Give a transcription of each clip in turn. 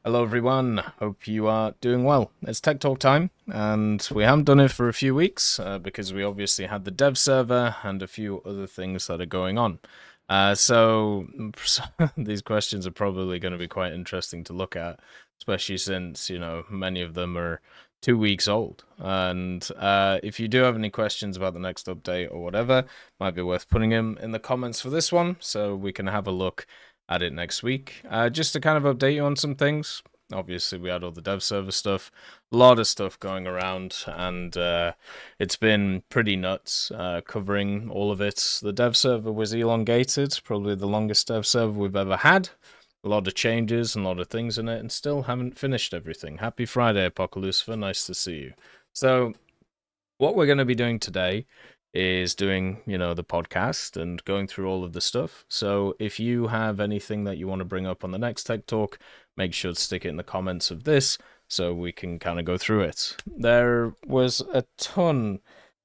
Hello everyone, hope you are doing well. It's Tech Talk time, and we haven't done it for a few weeks because we obviously had the dev server and a few other things that are going on. So these questions are probably going to be quite interesting to look at, especially since, many of them are 2 weeks old. And if you do have any questions about the next update or whatever, might be worth putting them in the comments for this one so we can have a look at it next week. Just to kind of update you on some things. Obviously, we had all the dev server stuff, a lot of stuff going around, and it's been pretty nuts covering all of it. The dev server was elongated, probably the longest dev server we've ever had. A lot of changes and a lot of things in it, and still haven't finished everything. Happy Friday, Apocalucifer. Nice to see you. So, what we're going to be doing today is doing, the podcast and going through all of the stuff. So if you have anything that you want to bring up on the next Tech Talk, make sure to stick it in the comments of this so we can kind of go through it. There was a ton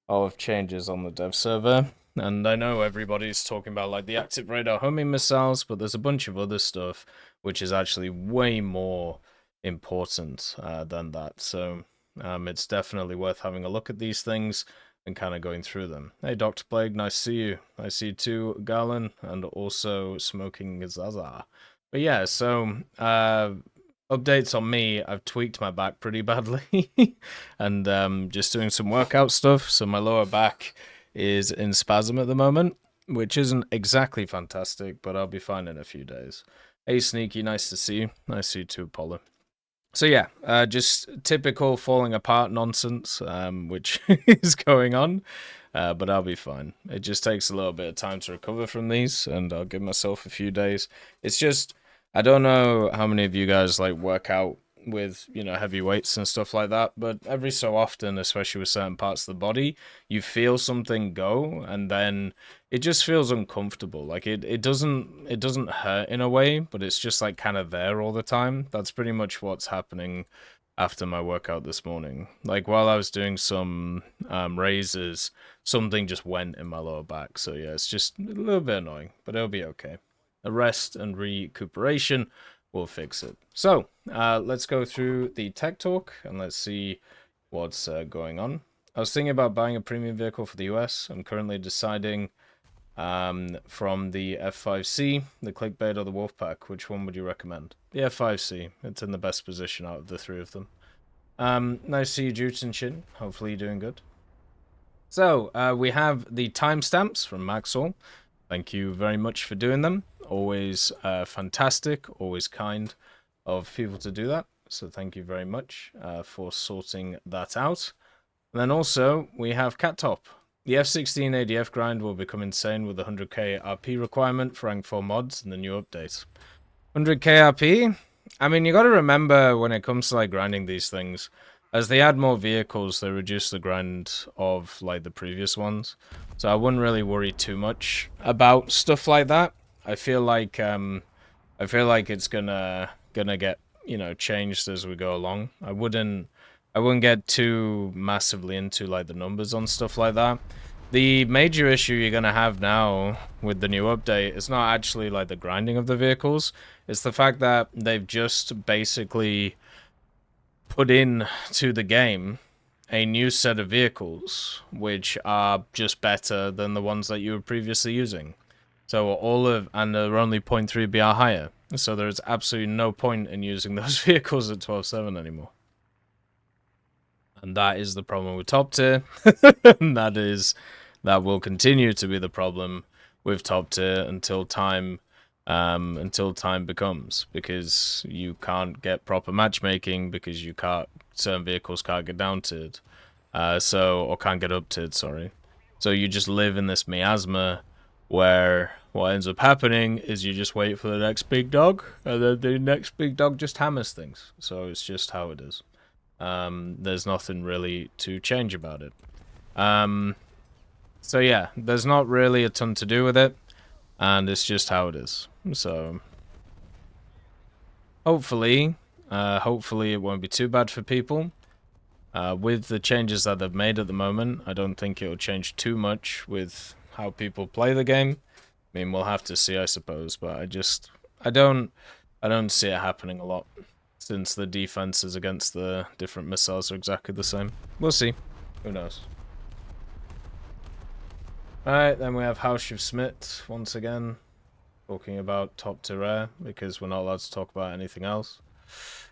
of changes on the dev server, and I know everybody's talking about like the active radar homing missiles, but there's a bunch of other stuff which is actually way more important than that. So it's definitely worth having a look at these things and kind of going through them. Hey, Dr. Plague, nice to see you. I see you too, Garland, and also Smoking Zaza. But yeah, so updates on me. I've tweaked my back pretty badly and just doing some workout stuff. So my lower back is in spasm at the moment, which isn't exactly fantastic, but I'll be fine in a few days. Hey, Sneaky, nice to see you. Nice to see you too, Paula. So yeah, just typical falling apart nonsense, which is going on, but I'll be fine. It just takes a little bit of time to recover from these, and I'll give myself a few days. It's just, I don't know how many of you guys like work out with, heavy weights and stuff like that, but every so often, especially with certain parts of the body, you feel something go, and then it just feels uncomfortable. Like it doesn't hurt in a way, but it's just like kind of there all the time. That's pretty much what's happening after my workout this morning. Like while I was doing some raises, something just went in my lower back. So yeah, it's just a little bit annoying, but it'll be okay. A rest and recuperation will fix it. So let's go through the tech talk and let's see what's going on. I was thinking about buying a premium vehicle for the US. I'm currently deciding from the F5C, the Clickbait, or the Wolfpack. Which one would you recommend? The F5C. It's in the best position out of the three of them. Nice to see you, Jutes and Shin. Hopefully you're doing good. So we have the timestamps from Maxwell. Thank you very much for doing them. Always fantastic, always kind of people to do that. So thank you very much for sorting that out. And then also we have Cat Top. The F16 ADF grind will become insane with the 100k RP requirement for rank 4 mods in the new update. 100k RP? I mean, you got to remember when it comes to like grinding these things, as they add more vehicles, they reduce the grind of like the previous ones. So I wouldn't really worry too much about stuff like that. I feel like it's gonna get, changed as we go along. I wouldn't get too massively into like the numbers on stuff like that. The major issue you're gonna have now with the new update is not actually like the grinding of the vehicles. It's the fact that they've just basically put in to the game a new set of vehicles which are just better than the ones that you were previously using. So and they're only 0.3 BR higher. So there's absolutely no point in using those vehicles at 12.7 anymore. And that is the problem with top tier. And that will continue to be the problem with top tier until time becomes, because you can't get proper matchmaking because certain vehicles can't get down tiered. Or can't get up tiered, sorry. So you just live in this miasma where what ends up happening is you just wait for the next big dog, and then the next big dog just hammers things. So it's just how it is. There's nothing really to change about it. So yeah, there's not really a ton to do with it, and it's just how it is. So hopefully it won't be too bad for people. With the changes that they've made at the moment, I don't think it'll change too much with how people play the game. I mean, we'll have to see, I suppose, but I don't see it happening a lot. since the defenses against the different missiles are exactly the same. We'll see. Who knows? Alright, then we have House of Smith once again, talking about top tier air, because we're not allowed to talk about anything else.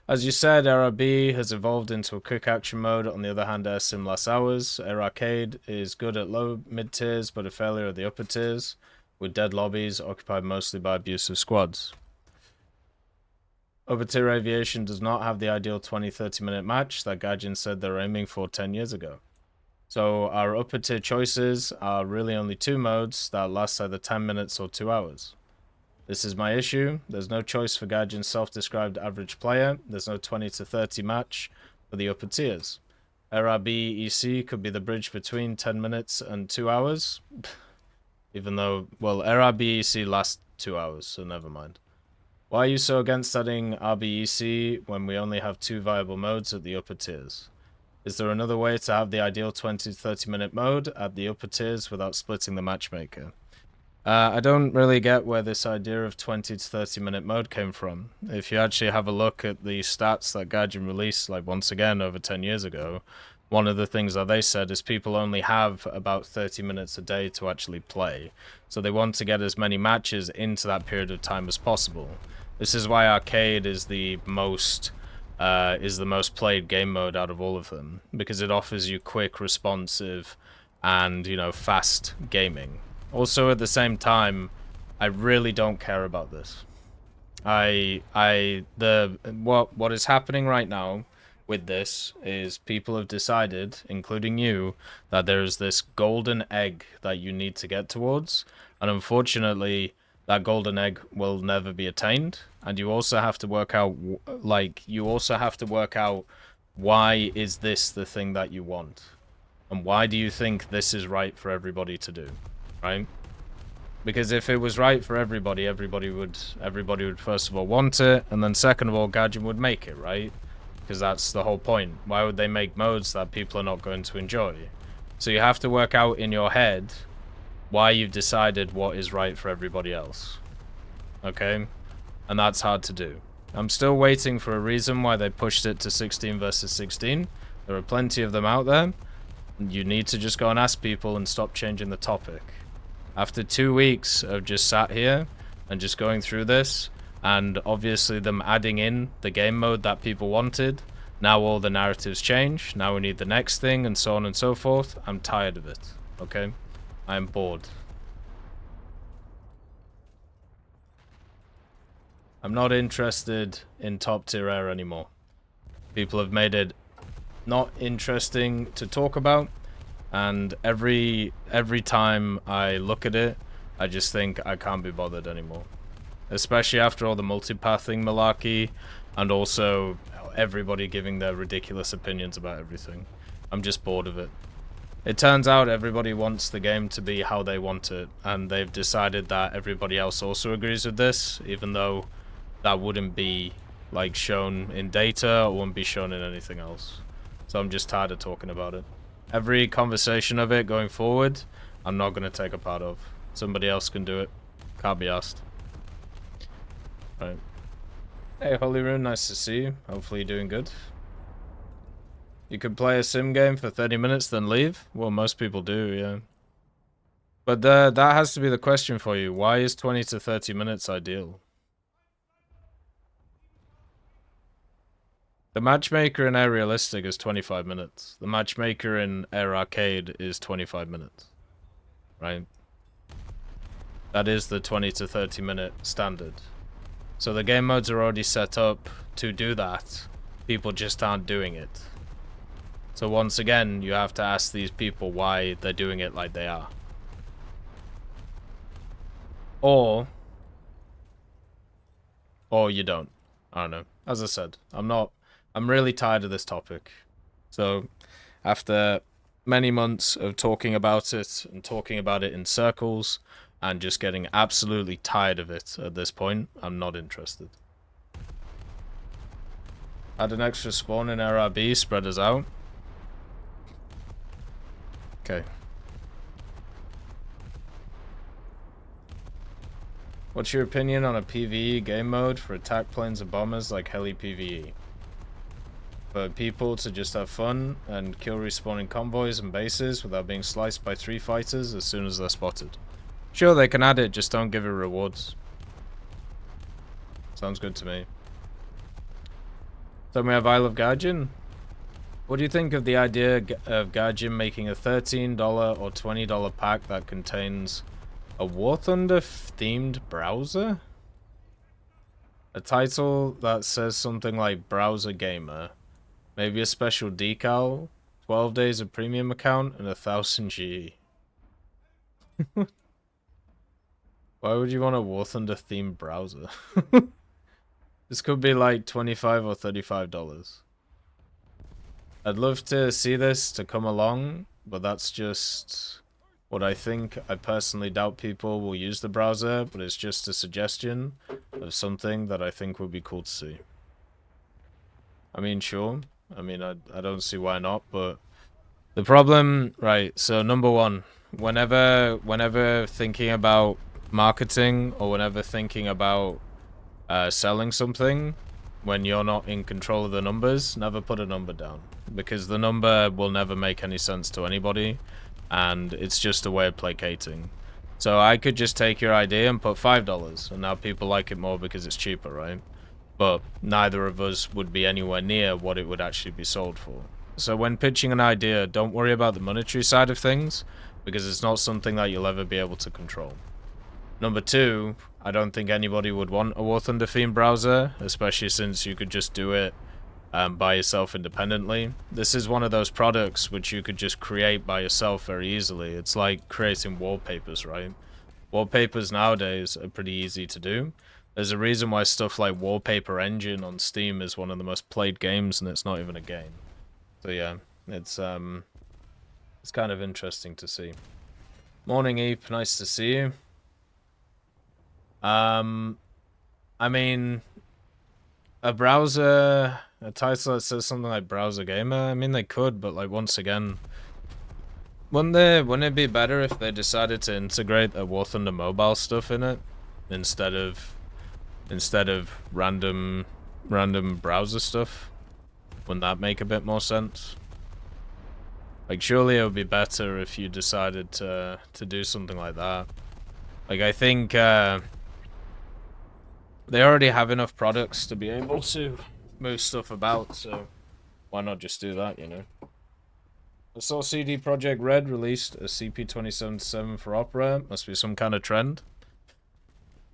As you said, Rb has evolved into a quick action mode. On the other hand, Air Sim less hours. Air Arcade is good at low mid tiers, but a failure at the upper tiers, with dead lobbies occupied mostly by abusive squads. Upper tier aviation does not have the ideal 20-30 minute match that Gaijin said they were aiming for 10 years ago. So our upper tier choices are really only two modes that last either 10 minutes or 2 hours. This is my issue. There's no choice for Gaijin's self-described average player. There's no 20-30 match for the upper tiers. RB EC could be the bridge between 10 minutes and 2 hours. Even though, well, RB EC lasts 2 hours, so never mind. Why are you so against adding RBEC when we only have 2 viable modes at the upper tiers? Is there another way to have the ideal 20-30 minute mode at the upper tiers without splitting the matchmaker? I don't really get where this idea of 20-30 minute mode came from. If you actually have a look at the stats that Gaijin released, like once again over 10 years ago, one of the things that they said is people only have about 30 minutes a day to actually play. So they want to get as many matches into that period of time as possible. This is why Arcade is the most played game mode out of all of them, because it offers you quick, responsive, and, you know, fast gaming. Also, at the same time, I really don't care about this. What is happening right now with this is people have decided, including you, that there is this golden egg that you need to get towards, and unfortunately, that golden egg will never be attained. And you also have to work out, why is this the thing that you want? And why do you think this is right for everybody to do, right? Because if it was right for everybody, everybody would first of all want it, and then second of all, Gaijin would make it, right? Because that's the whole point. Why would they make modes that people are not going to enjoy? So you have to work out in your head why you've decided what is right for everybody else. Okay? And that's hard to do. I'm still waiting for a reason why they pushed it to 16 versus 16. There are plenty of them out there. You need to just go and ask people and stop changing the topic. After 2 weeks of just sat here and just going through this, and obviously them adding in the game mode that people wanted, now all the narratives change, now we need the next thing, and so on and so forth. I'm tired of it, okay? I'm bored. I'm not interested in top tier air anymore. People have made it not interesting to talk about, and every time I look at it, I just think I can't be bothered anymore. Especially after all the multipathing malarkey, and also everybody giving their ridiculous opinions about everything. I'm just bored of it. It turns out everybody wants the game to be how they want it, and they've decided that everybody else also agrees with this, even though that wouldn't be like shown in data or wouldn't be shown in anything else. So I'm just tired of talking about it. Every conversation of it going forward, I'm not going to take a part of. Somebody else can do it. Can't be asked. Right. Hey Holy Rune, nice to see you. Hopefully you're doing good. You could play a sim game for 30 minutes then leave? Well, most people do, yeah. But that has to be the question for you. Why is 20 to 30 minutes ideal? The matchmaker in Air Realistic is 25 minutes. The matchmaker in Air Arcade is 25 minutes. Right? That is the 20 to 30 minute standard. So the game modes are already set up to do that. People just aren't doing it. So once again, you have to ask these people why they're doing it like they are. Or you don't. I don't know. As I said, I'm really tired of this topic. So after many months of talking about it and talking about it in circles and just getting absolutely tired of it at this point, I'm not interested. Add an extra spawn in RRB, spread us out. Okay. What's your opinion on a PvE game mode for attack planes and bombers like heli PvE? for people to just have fun and kill respawning convoys and bases without being sliced by 3 fighters as soon as they're spotted. Sure, they can add it, just don't give it rewards. Sounds good to me. Then we have Isle of Gaijin. What do you think of the idea of Gaijin making a $13 or $20 pack that contains a War Thunder themed browser? A title that says something like Browser Gamer. Maybe a special decal, 12 days of premium account, and 1000 GE. Why would you want a War Thunder themed browser? This could be like $25 or $35. I'd love to see this to come along, but that's just what I think. I personally doubt people will use the browser, but it's just a suggestion of something that I think would be cool to see. I mean, sure. I mean, I don't see why not, but the problem, right, so number one, whenever thinking about marketing or whenever thinking about selling something, when you're not in control of the numbers, never put a number down, because the number will never make any sense to anybody, and it's just a way of placating. So I could just take your idea and put $5, and now people like it more because it's cheaper, right? But neither of us would be anywhere near what it would actually be sold for. So when pitching an idea, don't worry about the monetary side of things, because it's not something that you'll ever be able to control. Number two, I don't think anybody would want a War Thunder themed browser, especially since you could just do it by yourself independently. This is one of those products which you could just create by yourself very easily. It's like creating wallpapers, right? Wallpapers nowadays are pretty easy to do. There's a reason why stuff like Wallpaper Engine on Steam is one of the most played games, and it's not even a game. So yeah, it's kind of interesting to see. Morning, Eep. Nice to see you. I mean, a browser, a title that says something like Browser Gamer, I mean, they could, but like, once again, wouldn't it be better if they decided to integrate a War Thunder mobile stuff in it instead of random browser stuff? Wouldn't that make a bit more sense? Like, surely it would be better if you decided to do something like that. Like, I think they already have enough products to be able to move stuff about, so why not just do that, you know? I saw CD Projekt Red released a CP2077 for Opera. Must be some kind of trend.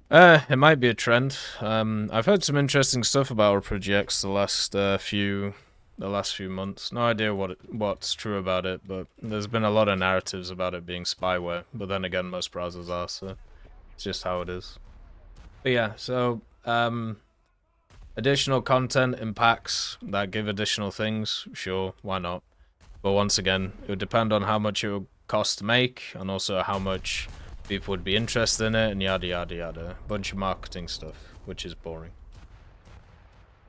It might be a trend. I've heard some interesting stuff about Opera GX the last few months. No idea what's true about it, but there's been a lot of narratives about it being spyware. But then again, most browsers are, so it's just how it is. But yeah, so additional content in packs that give additional things, sure, why not? But once again, it would depend on how much it would cost to make, and also how much people would be interested in it, and yada yada yada. Bunch of marketing stuff, which is boring.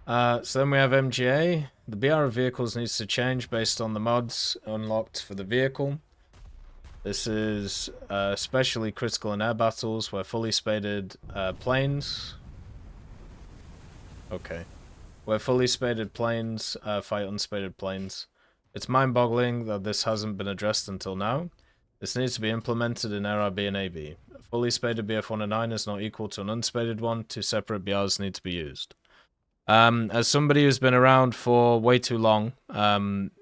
So then we have MGA. The BR of vehicles needs to change based on the mods unlocked for the vehicle. This is especially critical in air battles where fully spaded planes. Okay. Where fully spaded planes fight unspaded planes. It's mind-boggling that this hasn't been addressed until now. This needs to be implemented in RRB and AB. A fully spaded BF109 is not equal to an unspaded one. Two separate BRs need to be used. As somebody who's been around for way too long,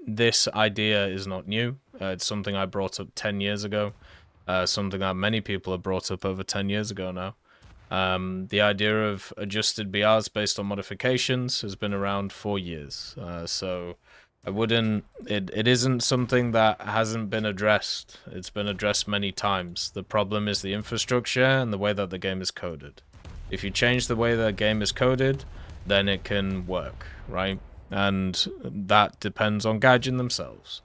this idea is not new. It's something I brought up 10 years ago. Something that many people have brought up over 10 years ago now. The idea of adjusted BRs based on modifications has been around for years. So I wouldn't... It isn't something that hasn't been addressed. It's been addressed many times. The problem is the infrastructure and the way that the game is coded. If you change the way the game is coded, then it can work, right? And that depends on Gaijin themselves.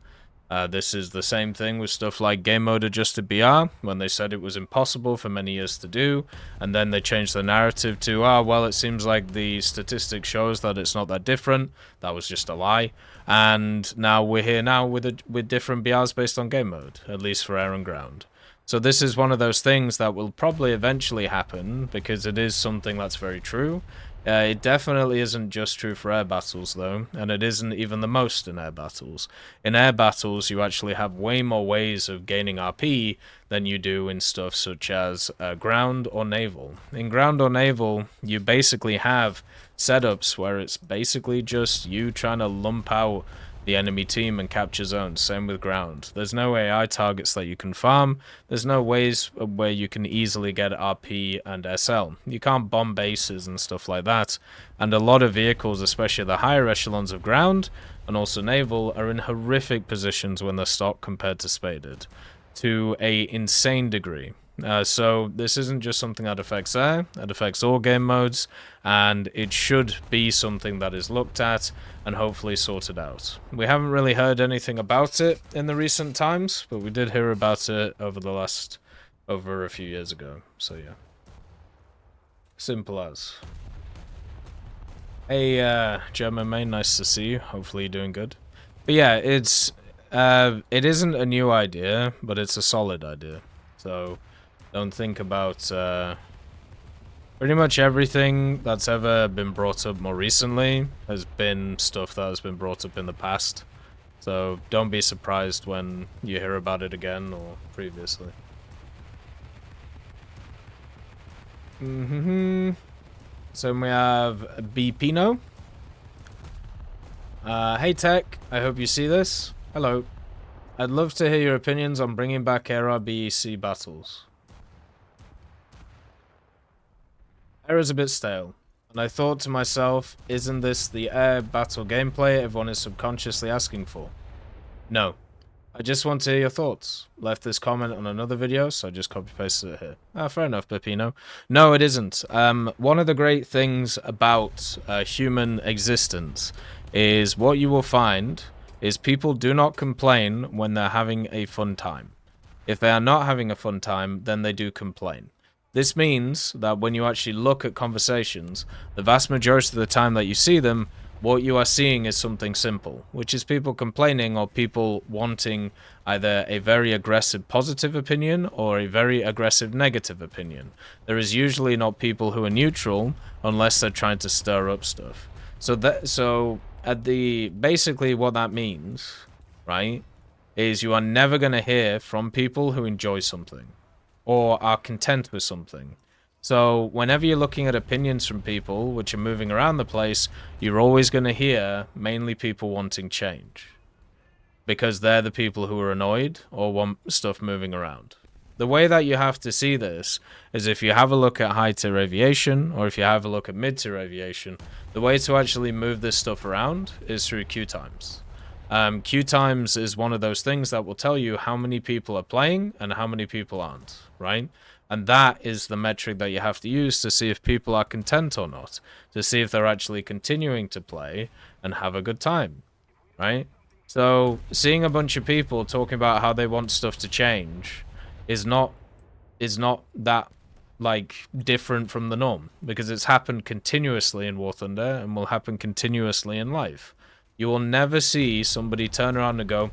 This is the same thing with stuff like game mode adjusted BR, when they said it was impossible for many years to do, and then they changed the narrative to, well, it seems like the statistics shows that it's not that different. That was just a lie. And now we're here now with different BRs based on game mode, at least for air and ground. So this is one of those things that will probably eventually happen, because it is something that's very true. It definitely isn't just true for air battles, though, and it isn't even the most in air battles. In air battles, you actually have way more ways of gaining RP than you do in stuff such as ground or naval. In ground or naval, you basically have setups where it's basically just you trying to lump out the enemy team and capture zones. Same with ground. There's no AI targets that you can farm. There's no ways where you can easily get RP and SL. You can't bomb bases and stuff like that. And a lot of vehicles, especially the higher echelons of ground and also naval, are in horrific positions when they're stocked compared to spaded, to a insane degree. So this isn't just something that affects air, it affects all game modes, and it should be something that is looked at and hopefully sorted out. We haven't really heard anything about it in the recent times, but we did hear about it over a few years ago, so yeah. Simple as. Hey, German main, nice to see you. Hopefully you're doing good. But yeah, it isn't a new idea, but it's a solid idea. So don't think about pretty much everything that's ever been brought up more recently has been stuff that has been brought up in the past. So don't be surprised when you hear about it again or previously. So we have Bpino. Hey Tech, I hope you see this. Hello. I'd love to hear your opinions on bringing back Rbec battles. Era's a bit stale, and I thought to myself, isn't this the air battle gameplay everyone is subconsciously asking for? No. I just want to hear your thoughts. Left this comment on another video, so I just copy-pasted it here. Fair enough, Pepino. No, it isn't. One of the great things about human existence is what you will find is people do not complain when they're having a fun time. If they are not having a fun time, then they do complain. This means that when you actually look at conversations, the vast majority of the time that you see them, what you are seeing is something simple, which is people complaining or people wanting either a very aggressive positive opinion or a very aggressive negative opinion. There is usually not people who are neutral unless they're trying to stir up stuff. Basically what that means, right, is you are never going to hear from people who enjoy something or are content with something. So whenever you're looking at opinions from people which are moving around the place, you're always going to hear mainly people wanting change, because they're the people who are annoyed or want stuff moving around. The way that you have to see this is if you have a look at high-tier aviation or if you have a look at mid-tier aviation, the way to actually move this stuff around is through queue times. Queue times is one of those things that will tell you how many people are playing and how many people aren't, right? And that is the metric that you have to use to see if people are content or not, to see if they're actually continuing to play and have a good time, right? So seeing a bunch of people talking about how they want stuff to change is not that like different from the norm, because it's happened continuously in War Thunder and will happen continuously in life. You will never see somebody turn around and go,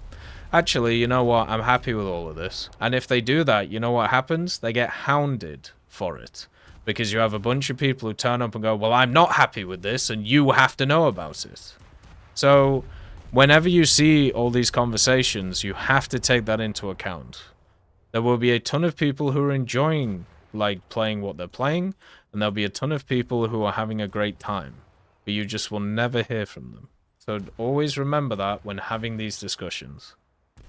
actually, you know what, I'm happy with all of this. And if they do that, you know what happens? They get hounded for it. Because you have a bunch of people who turn up and go, well, I'm not happy with this, and you have to know about it. So, whenever you see all these conversations, you have to take that into account. There will be a ton of people who are enjoying, like, playing what they're playing, and there'll be a ton of people who are having a great time. But you just will never hear from them. So always remember that when having these discussions.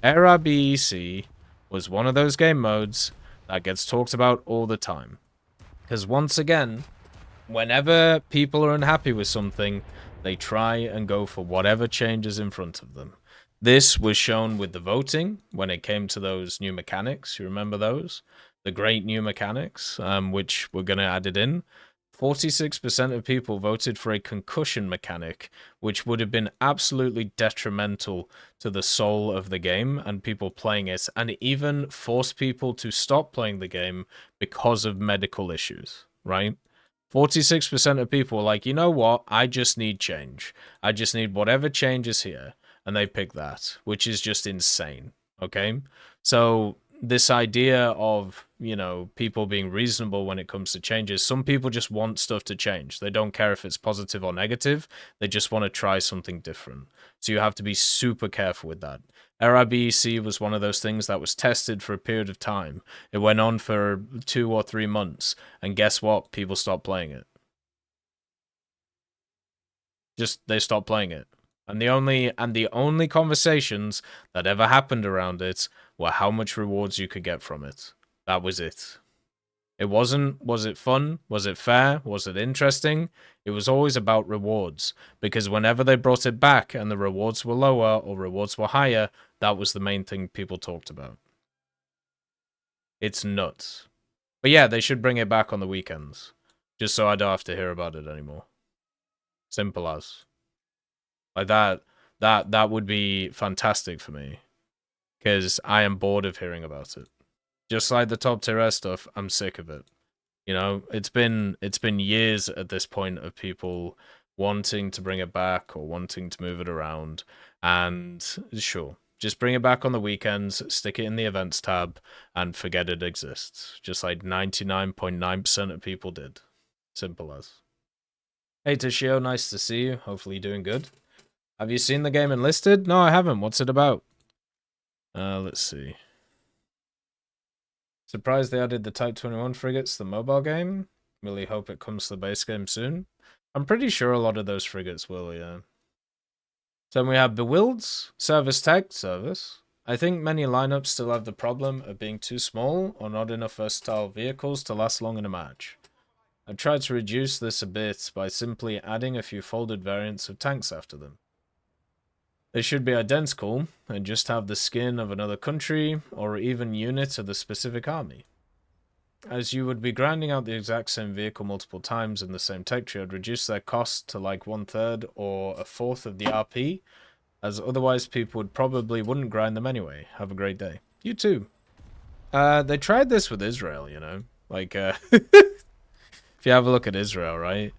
Rbec was one of those game modes that gets talked about all the time. Because once again, whenever people are unhappy with something, they try and go for whatever changes in front of them. This was shown with the voting when it came to those new mechanics. You remember those? The great new mechanics, which we're going to add it in. 46% of people voted for a concussion mechanic, which would have been absolutely detrimental to the soul of the game and people playing it, and even forced people to stop playing the game because of medical issues, right? 46% of people were like, you know what, I just need change. I just need whatever change is here. And they pick that, which is just insane, okay? So this idea of, you know, people being reasonable when it comes to changes. Some people just want stuff to change. They don't care if it's positive or negative. They just want to try something different. So you have to be super careful with that. Rbec was one of those things that was tested for a period of time. It went on for 2 or 3 months, and guess what? People stopped playing it. Just they stopped playing it. And the only conversations that ever happened around it were how much rewards you could get from it. That was it. It wasn't, was it fun? Was it fair? Was it interesting? It was always about rewards. Because whenever they brought it back and the rewards were lower or rewards were higher, that was the main thing people talked about. It's nuts. But yeah, they should bring it back on the weekends. Just so I don't have to hear about it anymore. Simple as. Like that would be fantastic for me. Because I am bored of hearing about it. Just like the top tier S stuff, I'm sick of it. You know, it's been years at this point of people wanting to bring it back or wanting to move it around. And sure, just bring it back on the weekends, stick it in the events tab, and forget it exists. Just like 99.9% of people did. Simple as. Hey Toshio, nice to see you. Hopefully you're doing good. Have you seen the game Enlisted? No, I haven't. What's it about? Let's see. Surprised they added the Type 21 frigates to the mobile game. Really hope it comes to the base game soon. I'm pretty sure a lot of those frigates will, yeah. So we have Bewilds, Service Tech, Service. I think many lineups still have the problem of being too small or not enough versatile vehicles to last long in a match. I've tried to reduce this a bit by simply adding a few folded variants of tanks after them. They should be identical and just have the skin of another country or even unit of the specific army. As you would be grinding out the exact same vehicle multiple times in the same tech tree, I'd reduce their cost to like 1/3 or 1/4 of the RP, as otherwise people wouldn't grind them anyway. Have a great day. You too. They tried this with Israel, you know? Like, if you have a look at Israel, right?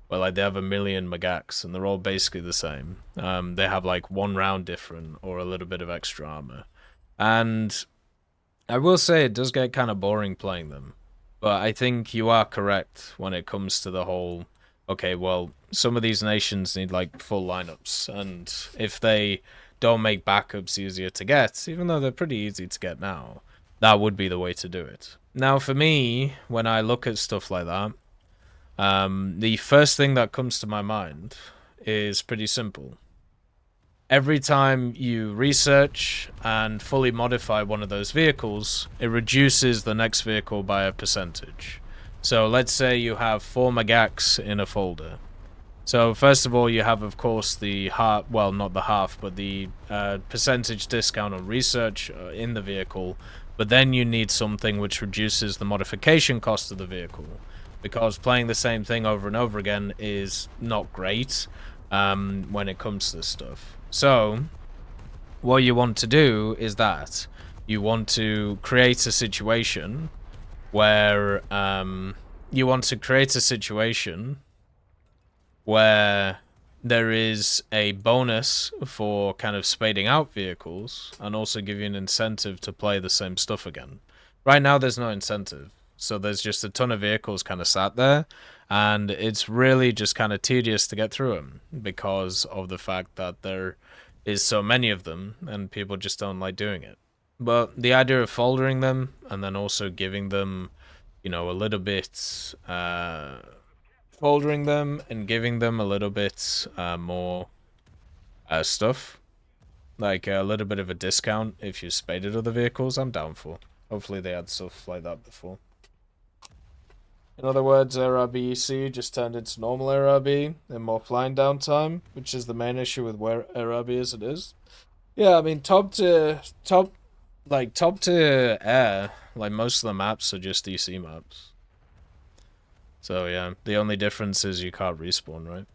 Well, like, they have 1 million Magaks, and they're all basically the same. They have, like, 1 round different, or a little bit of extra armor. And I will say it does get kind of boring playing them. But I think you are correct when it comes to the whole, okay, well, some of these nations need, like, full lineups. And if they don't make backups easier to get, even though they're pretty easy to get now, that would be the way to do it. Now, for me, when I look at stuff like that, the first thing that comes to my mind is pretty simple. Every time you research and fully modify one of those vehicles, it reduces the next vehicle by a percentage. So let's say you have 4 Magaks in a folder. So first of all, you have, of course, the half, well, not the half, but the percentage discount on research in the vehicle. But then you need something which reduces the modification cost of the vehicle. Because playing the same thing over and over again is not great when it comes to this stuff. So, what you want to do is that you want to create a situation where there is a bonus for kind of spading out vehicles and also give you an incentive to play the same stuff again. Right now, there's no incentive. So there's just a ton of vehicles kind of sat there, and it's really just kind of tedious to get through them because of the fact that there is so many of them, and people just don't like doing it. But the idea of foldering them, and then also giving them, you know, a little bit, foldering them and giving them a little bit more stuff, like a little bit of a discount if you spaded other vehicles, I'm down for. Hopefully they had stuff like that before. In other words, RRBEC just turned into normal RRB and more flying downtime, which is the main issue with where RRB is it is. Yeah, I mean, top to air, like most of the maps are just DC maps. So yeah, the only difference is you can't respawn, right?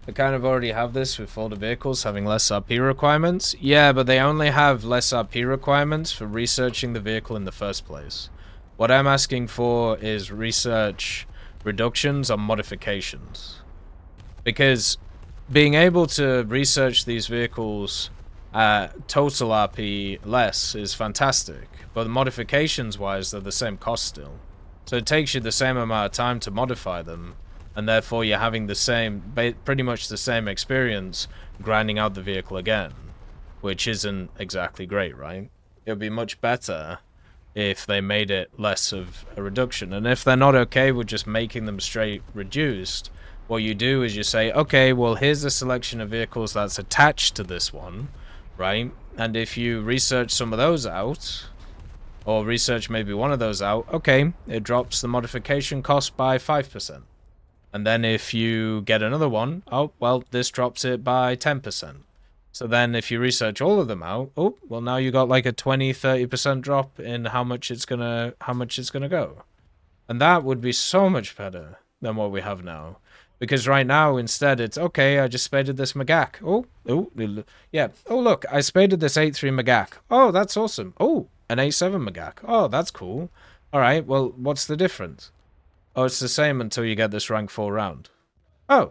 They kind of already have this with folder vehicles having less RP requirements. Yeah, but they only have less RP requirements for researching the vehicle in the first place. What I'm asking for is research reductions on modifications. Because being able to research these vehicles total RP less is fantastic, but the modifications wise they're the same cost still. So it takes you the same amount of time to modify them, and therefore you're having the same, pretty much the same experience grinding out the vehicle again, which isn't exactly great, right? It would be much better if they made it less of a reduction. And if they're not okay with just making them straight reduced, what you do is you say, okay, well, here's a selection of vehicles that's attached to this one, right? And if you research some of those out, or research maybe one of those out, okay, it drops the modification cost by 5%. And then if you get another one, oh, well, this drops it by 10%. So then if you research all of them out, oh, well, now you got like a 20-30% drop in how much it's gonna go. And that would be so much better than what we have now. Because right now, instead, it's, okay, I just spaded this Magak. Oh, yeah. Oh, look, I spaded this 8.3 Magak. Oh, that's awesome. Oh, an 8.7 Magak. Oh, that's cool. All right, well, what's the difference? Oh, it's the same until you get this rank 4 round. Oh.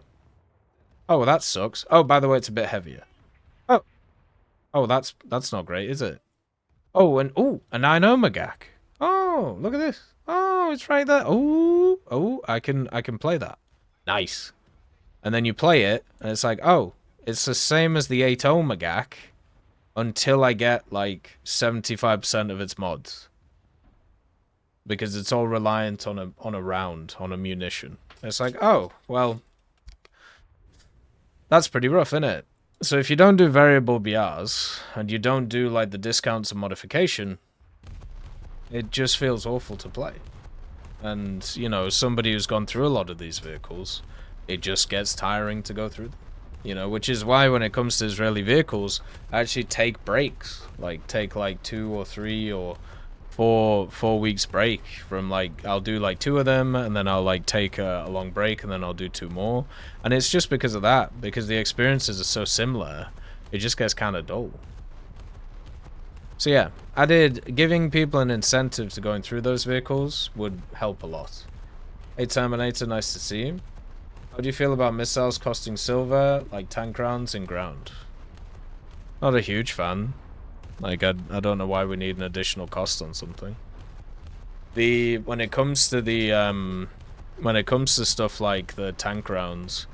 Oh, well, that sucks. Oh, by the way, it's a bit heavier. Oh, that's not great, is it? Oh, and a 9.0 Magak. Oh, look at this. Oh, it's right there. Oh, I can play that. Nice. And then you play it, and it's like, oh, it's the same as the 8.0 Magak until I get like 75% of its mods. Because it's all reliant on a round, on a munition. It's like, oh, well, that's pretty rough, isn't it? So if you don't do variable BRs, and you don't do like the discounts and modification, it just feels awful to play. And, you know, somebody who's gone through a lot of these vehicles, it just gets tiring to go through them. You know, which is why when it comes to Israeli vehicles, I actually take breaks. Like, take like 2 or 3 or 4 weeks break from, like, I'll do like 2 of them, and then I'll like take a long break, and then I'll do 2 more. And it's just because of that, because the experiences are so similar, it just gets kind of dull. So yeah, giving people an incentive to going through those vehicles would help a lot. Hey Terminator, nice to see you. How do you feel about missiles costing silver, like tank rounds in ground? Not a huge fan. Like, I don't know why we need an additional cost on something. When it comes to stuff like the tank rounds,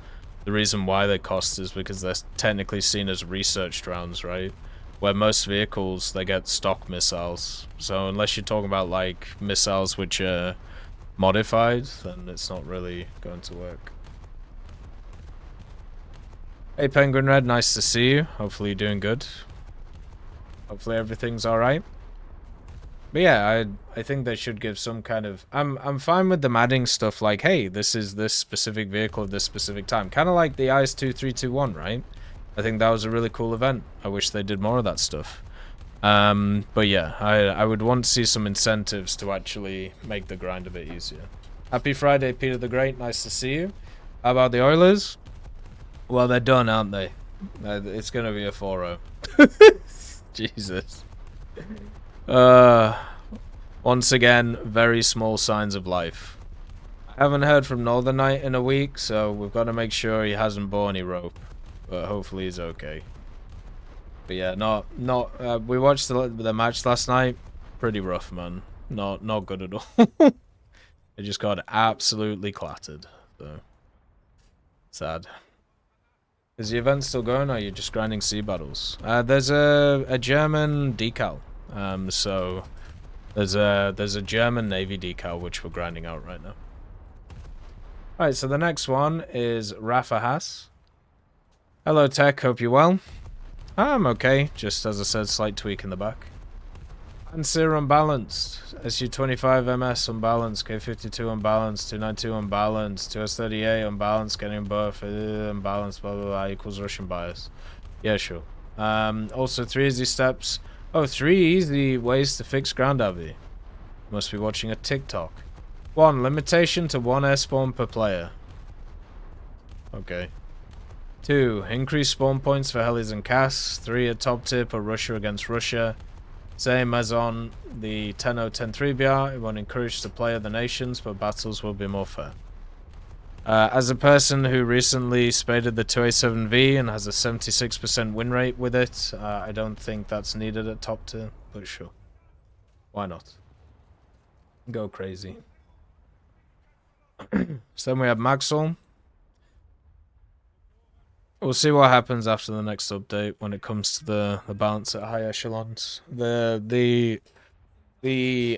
the reason why they cost is because they're technically seen as researched rounds, right? Where most vehicles, they get stock missiles. So unless you're talking about like missiles which are modified, then it's not really going to work. Hey Penguin Red, nice to see you. Hopefully you're doing good. Hopefully everything's alright. But yeah, I think they should give some kind of... I'm fine with them adding stuff like, hey, this is this specific vehicle at this specific time. Kind of like the IS-2321, right? I think that was a really cool event. I wish they did more of that stuff. But yeah, I would want to see some incentives to actually make the grind a bit easier. Happy Friday, Peter the Great. Nice to see you. How about the Oilers? Well, they're done, aren't they? It's going to be a 4-0. Jesus. Once again, very small signs of life. I haven't heard from Northern Knight in a week, so we've got to make sure he hasn't bought any rope. But hopefully he's okay. But yeah, we watched the match last night. Pretty rough, man. Not good at all. They just got absolutely clattered. So sad. Is the event still going, or are you just grinding sea battles? There's a German decal. So there's a German Navy decal which we're grinding out right now. Alright, so the next one is Rafa Haas. Hello Tech, hope you're well. I'm okay, just as I said, slight tweak in the back. Ansir unbalanced, SU-25 MS unbalanced, K-52 unbalanced, 292 unbalanced, 2S-38 unbalanced, getting both unbalanced, blah blah blah, equals Russian bias. Yeah, sure. Also 3 easy steps. Oh, 3 easy ways to fix ground AV. Must be watching a TikTok. 1. Limitation to 1 air spawn per player. Okay. 2. Increase spawn points for helis and CAS. 3. A top tip or Russia against Russia. Same as on the 10.0-10.3 BR, it won't encourage the play of the nations, but battles will be more fair. As a person who recently spaded the 2A7V and has a 76% win rate with it, I don't think that's needed at top tier, but sure. Why not? Go crazy. So then we have Maxwell. We'll see what happens after the next update when it comes to the balance at high echelons. The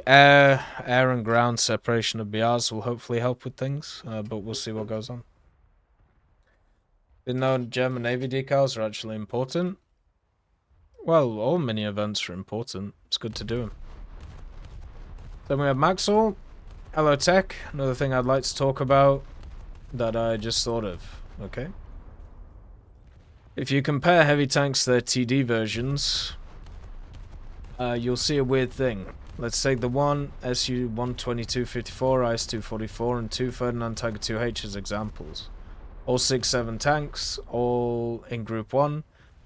air and ground separation of BRs will hopefully help with things, but we'll see what goes on. Didn't know German Navy decals are actually important. Well, all mini events are important. It's good to do them. Then we have Maxwell. Hello TEC. Another thing I'd like to talk about that I just thought of. Okay. If you compare heavy tanks to their TD versions, you'll see a weird thing. Let's take the one SU-122-54, IS-244, and 2 Ferdinand Tiger 2H as examples. All 6-7 tanks, all in Group 1.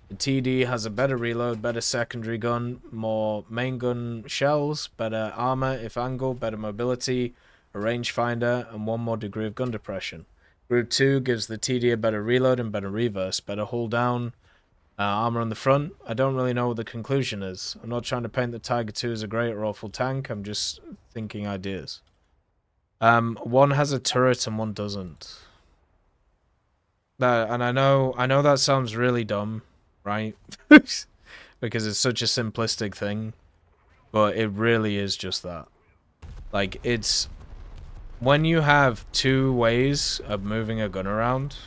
The TD has a better reload, better secondary gun, more main gun shells, better armor if angle, better mobility, a rangefinder, and 1 more degree of gun depression. Group 2 gives the TD a better reload and better reverse, better hull down, armor on the front. I don't really know what the conclusion is. I'm not trying to paint the Tiger 2 as a great or awful tank, I'm just thinking ideas. One has a turret and one doesn't. And I know that sounds really dumb, right? Because it's such a simplistic thing, but it really is just that. Like, it's when you have 2 ways of moving a gun around,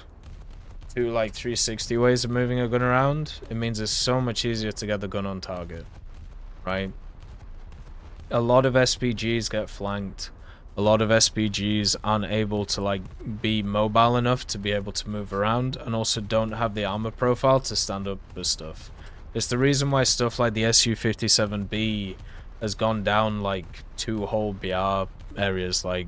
2 like 360 ways of moving a gun around, it means it's so much easier to get the gun on target, right? A lot of SPGs get flanked. A lot of SPGs aren't able to like be mobile enough to be able to move around, and also don't have the armor profile to stand up with stuff. It's the reason why stuff like the SU-57B has gone down like 2 whole BR areas. Like,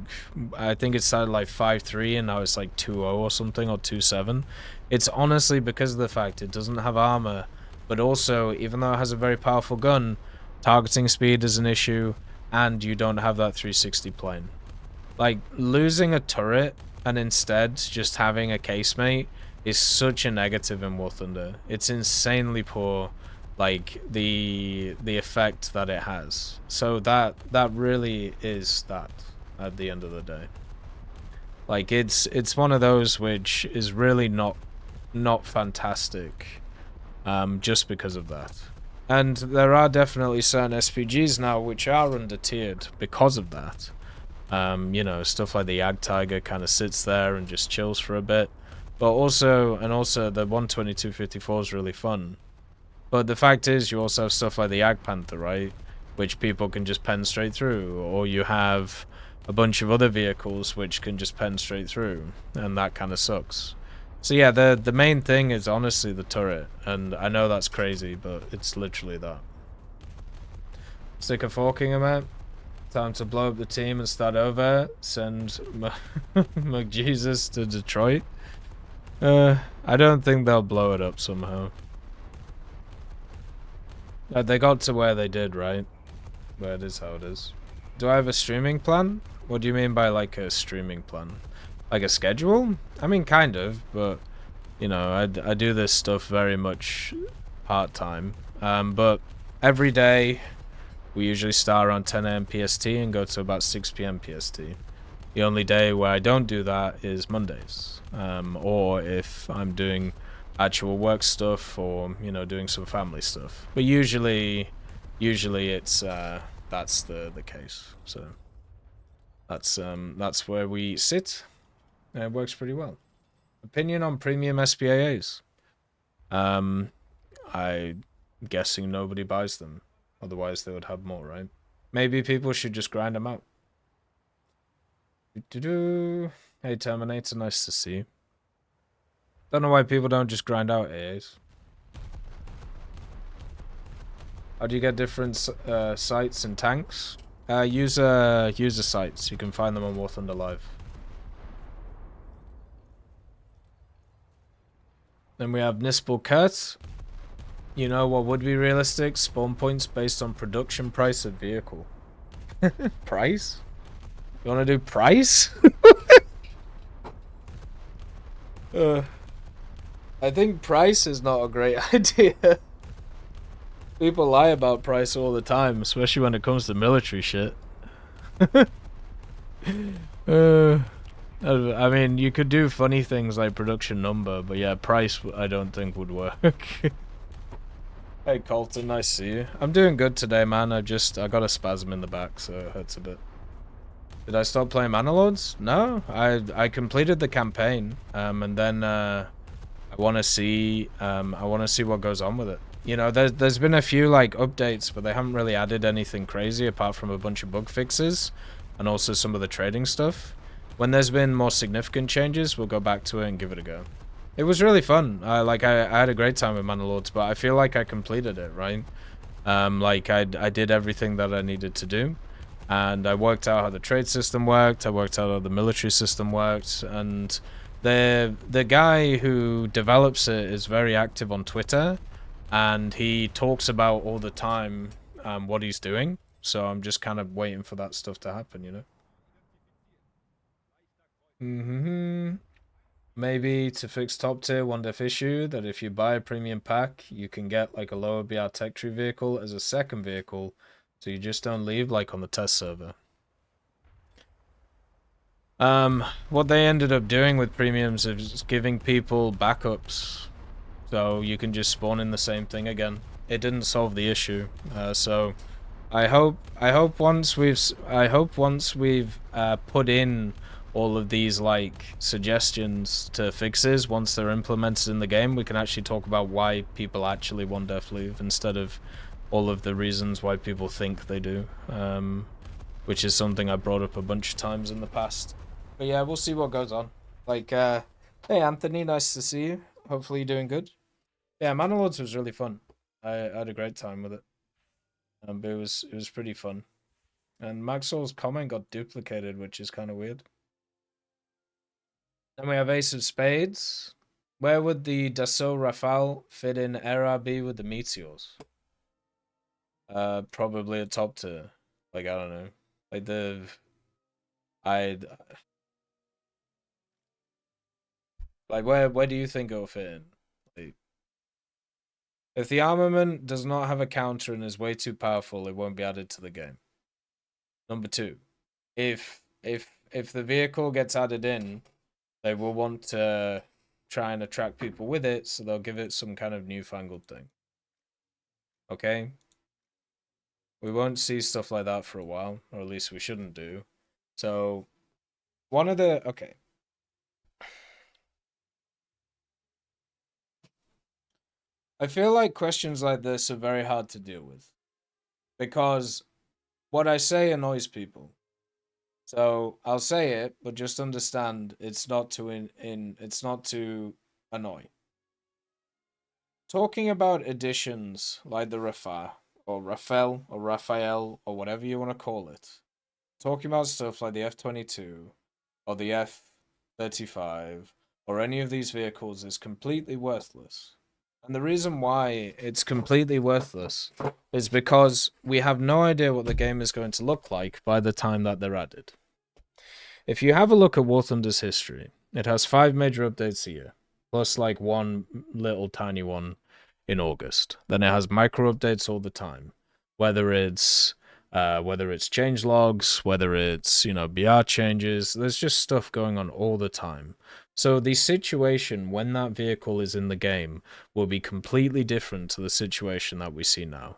I think it started like 5-3 and now it's like 2-0 or something, or 2-7. It's honestly because of the fact it doesn't have armor, but also, even though it has a very powerful gun, targeting speed is an issue, and you don't have that 360 plane. Like, losing a turret and instead just having a casemate is such a negative in War Thunder. It's insanely poor, like, the effect that it has. So that really is that at the end of the day. Like, it's one of those which is really not fantastic, just because of that. And there are definitely certain SPGs now which are under-tiered because of that. You know, stuff like the Yag Tiger kind of sits there and just chills for a bit. But also the 122-54 is really fun. But the fact is, you also have stuff like the Yag Panther, right? Which people can just pen straight through. Or you have a bunch of other vehicles which can just pen straight through. And that kind of sucks. So yeah, the main thing is honestly the turret. And I know that's crazy, but it's literally that. Sick of forking him out. Time to blow up the team and start over. Send McJesus to Detroit. I don't think they'll blow it up somehow. They got to where they did, right? But it is how it is. Do I have a streaming plan? What do you mean by like a streaming plan? Like a schedule? I mean, kind of, but you know, I do this stuff very much part-time. But every day we usually start around 10 AM PST and go to about 6 PM PST. The only day where I don't do that is Mondays. Or if I'm doing actual work stuff, or you know, doing some family stuff. But usually it's that's the case. So that's where we sit. And it works pretty well. Opinion on premium SPAAs. I'm guessing nobody buys them. Otherwise they would have more, right? Maybe people should just grind them out. Hey Terminator, nice to see you. Don't know why people don't just grind out AAs. How do you get different sites and tanks? User sites. You can find them on War Thunder Live. Then we have Nispel Kurt. You know what would be realistic? Spawn points based on production price of vehicle. Price? You want to do price? Uh, I think price is not a great idea. People lie about price all the time, especially when it comes to military shit. uh, I mean, you could do funny things like production number, but yeah, price I don't think would work. Hey Colton, nice to see you. I'm doing good today, man. I got a spasm in the back, so it hurts a bit. Did I stop playing Mana Lords? No, I completed the campaign, and then I want to see what goes on with it. You know, there's been a few like updates, but they haven't really added anything crazy apart from a bunch of bug fixes, and also some of the trading stuff. When there's been more significant changes, we'll go back to it and give it a go. It was really fun. I had a great time with Mana Lords, but I feel like I completed it, right? Like I did everything that I needed to do, and I worked out how the trade system worked. I worked out how the military system worked, and the guy who develops it is very active on Twitter, and he talks about all the time what he's doing. So I'm just kind of waiting for that stuff to happen, you know. Maybe to fix top tier one def issue that if you buy a premium pack, you can get like a lower BR tech tree vehicle as a second vehicle, so you just don't leave like on the test server. What they ended up doing with premiums is giving people backups, so you can just spawn in the same thing again. It didn't solve the issue, so I hope once we've put in all of these like suggestions to fixes, once they're implemented in the game, we can actually talk about why people actually want def leave instead of all of the reasons why people think they do, which is something I brought up a bunch of times in the past. But yeah, we'll see what goes on. Like, hey Anthony, nice to see you. Hopefully you're doing good. Yeah, Mana Lords was really fun. I had a great time with it. But it was pretty fun. And Maxwell's comment got duplicated, which is kind of weird. Then we have Ace of Spades. Where would the Dassault Rafale fit in RB with the Meteors? Probably a top tier. Like, I don't know. Like like where do you think it'll fit in? Like, if the armament does not have a counter and is way too powerful, it won't be added to the game. Number two, if the vehicle gets added in, they will want to try and attract people with it, so they'll give it some kind of newfangled thing. Okay? We won't see stuff like that for a while, or at least we shouldn't do. So, okay. I feel like questions like this are very hard to deal with, because what I say annoys people. So I'll say it, but just understand it's not to it's not to annoy. Talking about additions like the Rafa or Raphael or Raphael or whatever you want to call it. Talking about stuff like the F-22 or the F-35 or any of these vehicles is completely worthless. And the reason why it's completely worthless is because we have no idea what the game is going to look like by the time that they're added. If you have a look at War Thunder's history, it has 5 major updates a year, plus like one little tiny one in August. Then it has micro updates all the time, whether it's change logs, whether it's BR changes. There's just stuff going on all the time. So the situation when that vehicle is in the game will be completely different to the situation that we see now.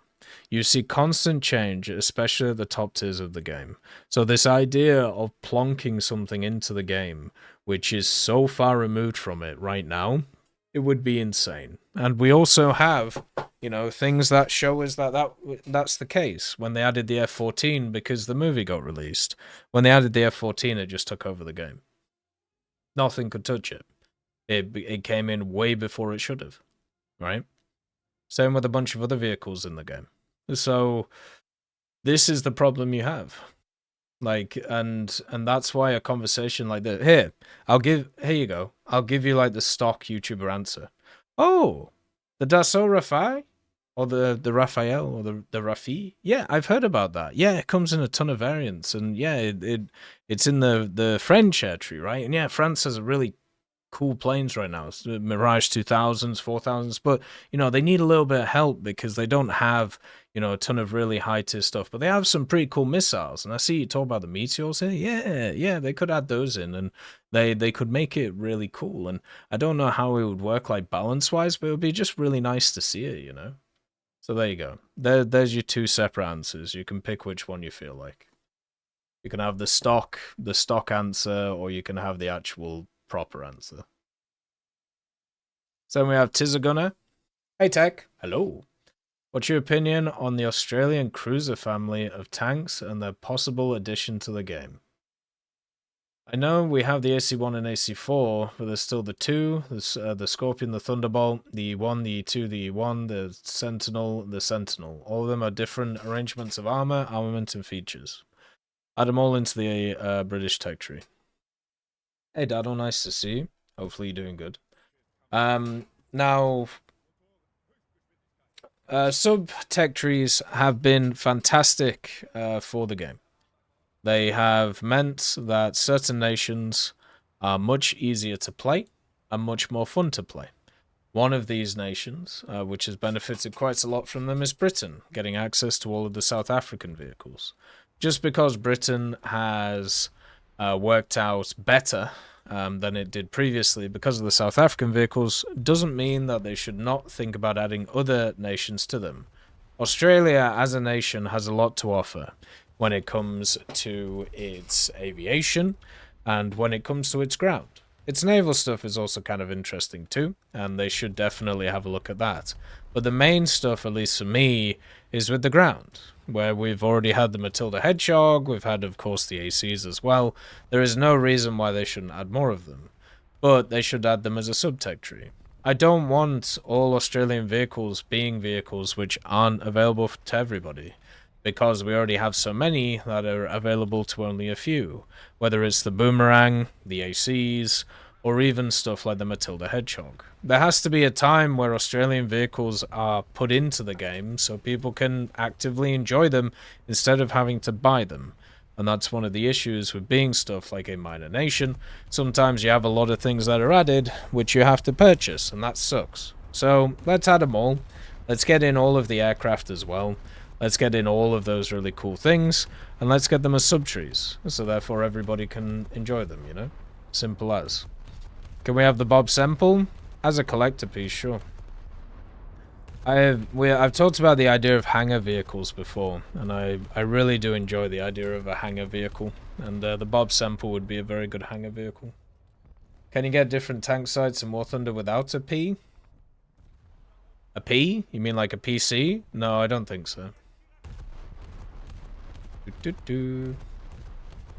You see constant change, especially at the top tiers of the game. So this idea of plonking something into the game, which is so far removed from it right now, it would be insane. And we also have, things that show us that's the case. When they added the F-14, because the movie got released, when they added the F-14, it just took over the game. Nothing could touch it. It came in way before it should have, right? Same with a bunch of other vehicles in the game. So this is the problem you have. Like, and that's why a conversation like this. Here you go. I'll give you like the stock YouTuber answer. Oh, the Dassault Rafale? Or the Raphael or the Rafi? Yeah, I've heard about that. Yeah, it comes in a ton of variants, and yeah, it's in the French air tree, right? And yeah, France has a really cool planes right now. It's Mirage 2000s, 4000s, but they need a little bit of help because they don't have a ton of really high tier stuff, but they have some pretty cool missiles. And I see you talk about the meteors here. Yeah, they could add those in, and they could make it really cool. And I don't know how it would work like balance wise, but it would be just really nice to see it. So there you go. There's your two separate answers. You can pick which one you feel like. You can have the stock answer, or you can have the actual proper answer. So we have Tizagunner. Hey Tech. Hello. What's your opinion on the Australian cruiser family of tanks and their possible addition to the game? I know we have the AC-1 and AC-4, but there's still the two, the Scorpion, the Thunderbolt, the E1, the E2, the E1, the Sentinel. All of them are different arrangements of armor, armament, and features. Add them all into the British tech tree. Hey Dado, nice to see you. Hopefully you're doing good. Now, sub-tech trees have been fantastic for the game. They have meant that certain nations are much easier to play and much more fun to play. One of these nations, which has benefited quite a lot from them, is Britain, getting access to all of the South African vehicles. Just because Britain has worked out better than it did previously because of the South African vehicles doesn't mean that they should not think about adding other nations to them. Australia as a nation has a lot to offer when it comes to its aviation and when it comes to its ground. Its naval stuff is also kind of interesting too, and they should definitely have a look at that. But the main stuff, at least for me, is with the ground, where we've already had the Matilda Hedgehog, we've had, of course, the ACs as well. There is no reason why they shouldn't add more of them, but they should add them as a sub-tech tree. I don't want all Australian vehicles being vehicles which aren't available to everybody, because we already have so many that are available to only a few, whether it's the Boomerang, the ACs, or even stuff like the Matilda Hedgehog. There has to be a time where Australian vehicles are put into the game so people can actively enjoy them instead of having to buy them. And that's one of the issues with being stuff like a minor nation. Sometimes you have a lot of things that are added which you have to purchase, and that sucks. So let's add them all. Let's get in all of the aircraft as well. Let's get in all of those really cool things, and let's get them as subtrees, so therefore everybody can enjoy them, Simple as. Can we have the Bob Semple? As a collector piece, sure. I've talked about the idea of hangar vehicles before, and I really do enjoy the idea of a hangar vehicle, and the Bob Semple would be a very good hangar vehicle. Can you get different tank sites in War Thunder without a P? A P? You mean like a PC? No, I don't think so. I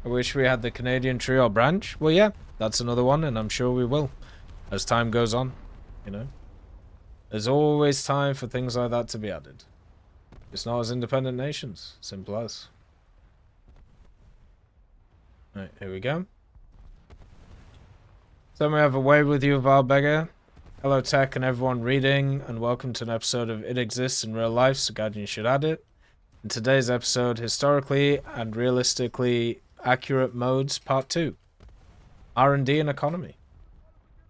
wish we had the Canadian trio branch. Well, yeah, that's another one, and I'm sure we will, as time goes on, There's always time for things like that to be added. It's not as independent nations. Simple as. Right, here we go. So we have a wave with you, Valbega. Hello, Tech, and everyone reading, and welcome to an episode of It Exists in Real Life, so Guardian should add it. In today's episode, historically and realistically accurate modes, part 2. R&D and economy.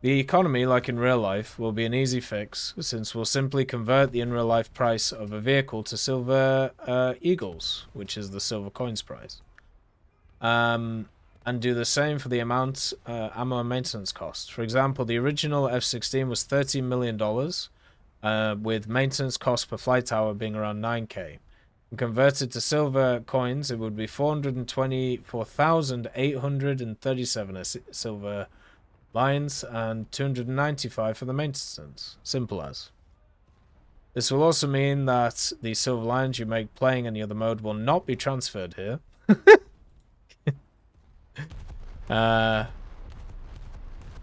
The economy, like in real life, will be an easy fix, since we'll simply convert the in real life price of a vehicle to silver eagles, which is the silver coins price. And do the same for the amount ammo and maintenance costs. For example, the original F-16 was $13 million, with maintenance cost per flight hour being around 9k. And converted to silver coins, it would be 424,837 silver lines and 295 for the maintenance. Simple as. This will also mean that the silver lines you make playing any other mode will not be transferred here.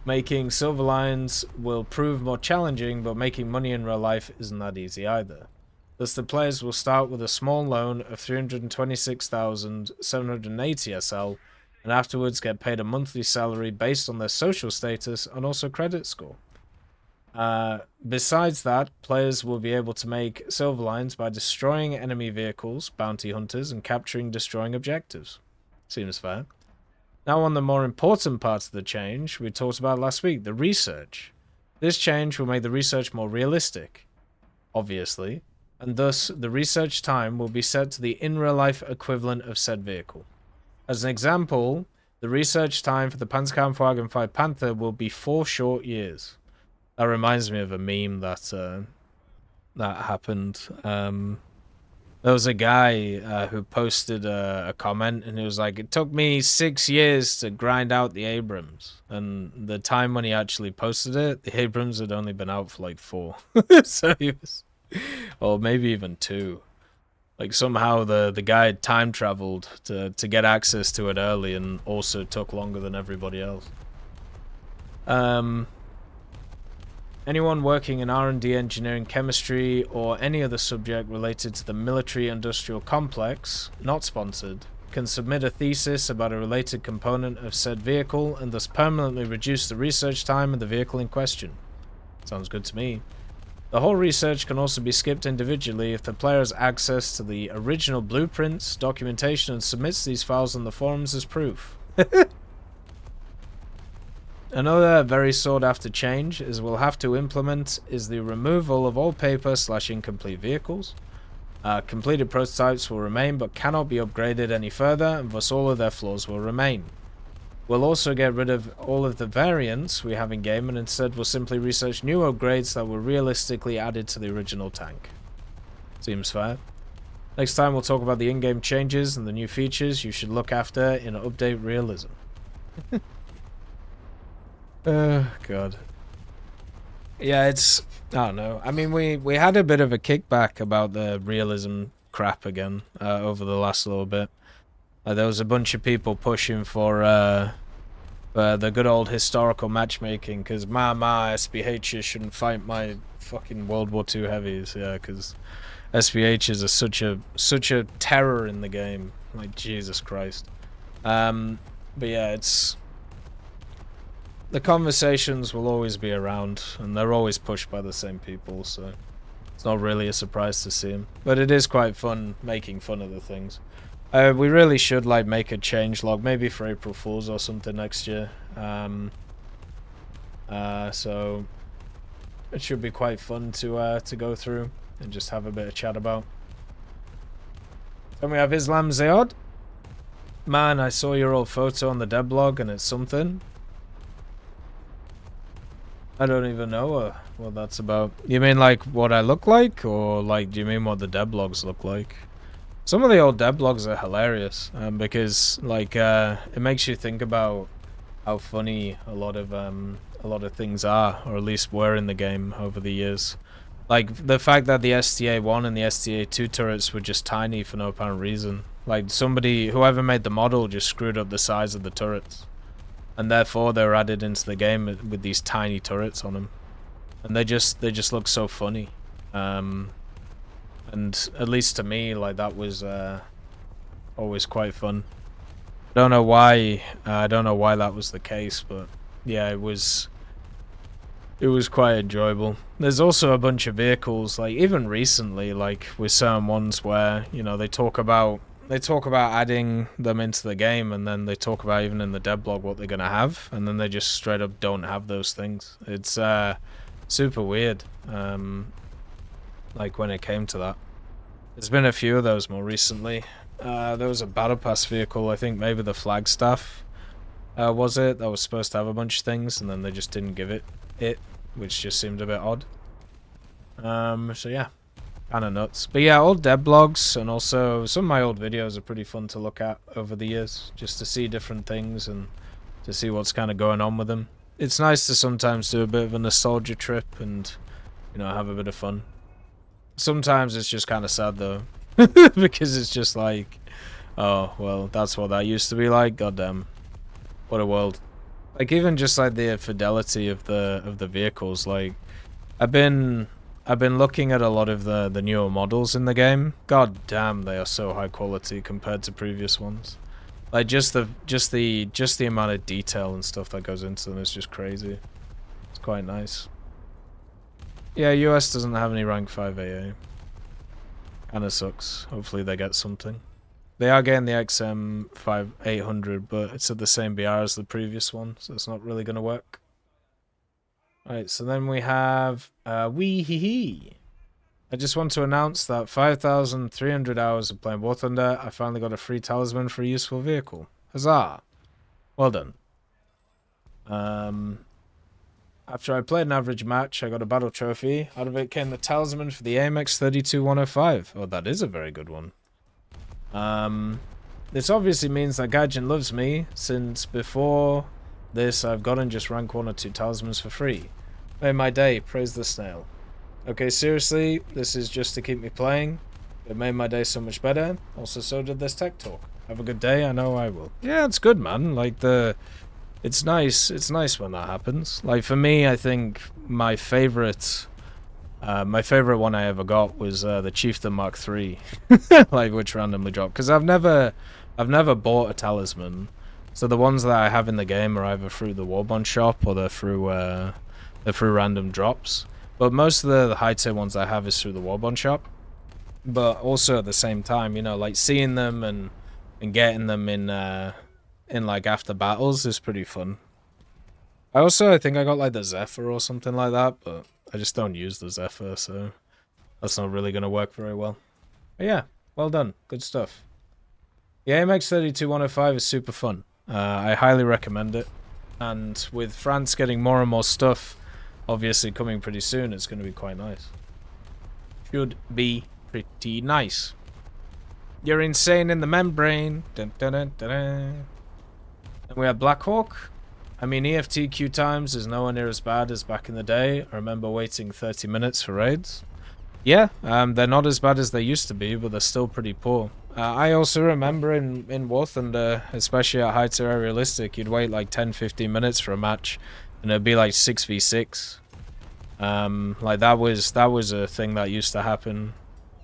Making silver lines will prove more challenging, but making money in real life isn't that easy either. Thus, the players will start with a small loan of 326,780 SL, and afterwards get paid a monthly salary based on their social status and also credit score. Besides that, players will be able to make silver lines by destroying enemy vehicles, bounty hunters, and capturing destroying objectives. Seems fair. Now on the more important part of the change we talked about last week, the research. This change will make the research more realistic, obviously, and thus the research time will be set to the in-real-life equivalent of said vehicle. As an example, the research time for the Panzerkampfwagen 5 Panther will be 4 short years. That reminds me of a meme that happened. There was a guy who posted a comment, and he was like, it took me 6 years to grind out the Abrams. And the time when he actually posted it, the Abrams had only been out for like 4. So he was, or maybe even 2. Like somehow the guy had time traveled to get access to it early, and also took longer than everybody else. Anyone working in R&D, engineering, chemistry, or any other subject related to the military-industrial complex, not sponsored, can submit a thesis about a related component of said vehicle and thus permanently reduce the research time of the vehicle in question. Sounds good to me. The whole research can also be skipped individually if the player has access to the original blueprints, documentation, and submits these files on the forums as proof. Another very sought after change is we'll have to implement is the removal of all paper/incomplete vehicles. Completed prototypes will remain but cannot be upgraded any further, and thus all of their flaws will remain. We'll also get rid of all of the variants we have in game, and instead we'll simply research new upgrades that were realistically added to the original tank. Seems fair. Next time we'll talk about the in-game changes and the new features you should look after in Update Realism. God. Yeah, it's... I don't know. I mean, we had a bit of a kickback about the realism crap again over the last little bit. There was a bunch of people pushing for the good old historical matchmaking, because my SPHs shouldn't fight my fucking World War II heavies, yeah, because SPHs are such a terror in the game, like Jesus Christ. But yeah, it's... The conversations will always be around, and they're always pushed by the same people, so it's not really a surprise to see them. But it is quite fun making fun of the things. We really should like make a change log, maybe for April Fools or something next year. So it should be quite fun to go through and just have a bit of chat about. Then we have Islam Zayod. Man, I saw your old photo on the devlog, and it's something. I don't even know what that's about. You mean like what I look like, or like do you mean what the devlogs look like? Some of the old devlogs are hilarious because like it makes you think about how funny a lot of things are, or at least were in the game over the years. Like the fact that the STA-1 and the STA-2 turrets were just tiny for no apparent reason. Like whoever made the model just screwed up the size of the turrets. And therefore they were added into the game with these tiny turrets on them, and they just look so funny. And at least to me, like that was always quite fun. I don't know why that was the case, but yeah, it was quite enjoyable. There's also a bunch of vehicles, like even recently, like with certain ones where you know they talk about adding them into the game, and then they talk about even in the devlog what they're gonna have, and then they just straight up don't have those things. It's super weird. Like when it came to that, there's been a few of those more recently. There was a battle pass vehicle, I think maybe the Flagstaff was it, that was supposed to have a bunch of things, and then they just didn't give it, which just seemed a bit odd. So yeah. Kind of nuts. But yeah, old devlogs, and also some of my old videos are pretty fun to look at over the years, just to see different things and to see what's kind of going on with them. It's nice to sometimes do a bit of a nostalgia trip and, you know, have a bit of fun. Sometimes it's just kind of sad though, because it's just like, oh, well, that's what that used to be like. Goddamn, what a world. Like even just like the fidelity of the vehicles. Like I've been looking at a lot of the newer models in the game. God damn, they are so high quality compared to previous ones. Like just the amount of detail and stuff that goes into them is just crazy. It's quite nice. Yeah, US doesn't have any rank 5 AA. Kinda sucks. Hopefully they get something. They are getting the XM800, but it's at the same BR as the previous one, so it's not really going to work. Alright, so then we have Wee Hee Hee. I just want to announce that 5,300 hours of playing War Thunder, I finally got a free talisman for a useful vehicle. Huzzah! Well done. After I played an average match, I got a battle trophy. Out of it came the talisman for the AMX 32105. Oh, that is a very good one. This obviously means that Gaijin loves me, since before this I've gotten just rank 1 or 2 talismans for free. Made my day, praise the snail. Okay, seriously, this is just to keep me playing. It made my day so much better. Also, so did this tech talk. Have a good day, I know I will. Yeah, it's good, man. Like, it's nice when that happens. Like, for me, I think my favorite one I ever got was the Chieftain Mark III, like, which randomly dropped. Because I've never bought a talisman, so the ones that I have in the game are either through the Warbond shop or they're through random drops. But most of the high tier ones I have is through the Warbond shop. But also at the same time, you know, like seeing them and getting them in like after battles is pretty fun. I think I got like the Zephyr or something like that, but I just don't use the Zephyr, so that's not really going to work very well. But yeah, well done. Good stuff. The AMX 32105 is super fun. I highly recommend it. And with France getting more and more stuff, obviously coming pretty soon, it's going to be quite nice. Should be pretty nice. You're insane in the membrane. Dun, dun, dun, dun, dun. And we have Blackhawk. I mean, EFT queue times is nowhere near as bad as back in the day. I remember waiting 30 minutes for raids. Yeah, they're not as bad as they used to be, but they're still pretty poor. I also remember in War Thunder, especially at high tier realistic, you'd wait like 10-15 minutes for a match, and it'd be like 6v6. Like that was a thing that used to happen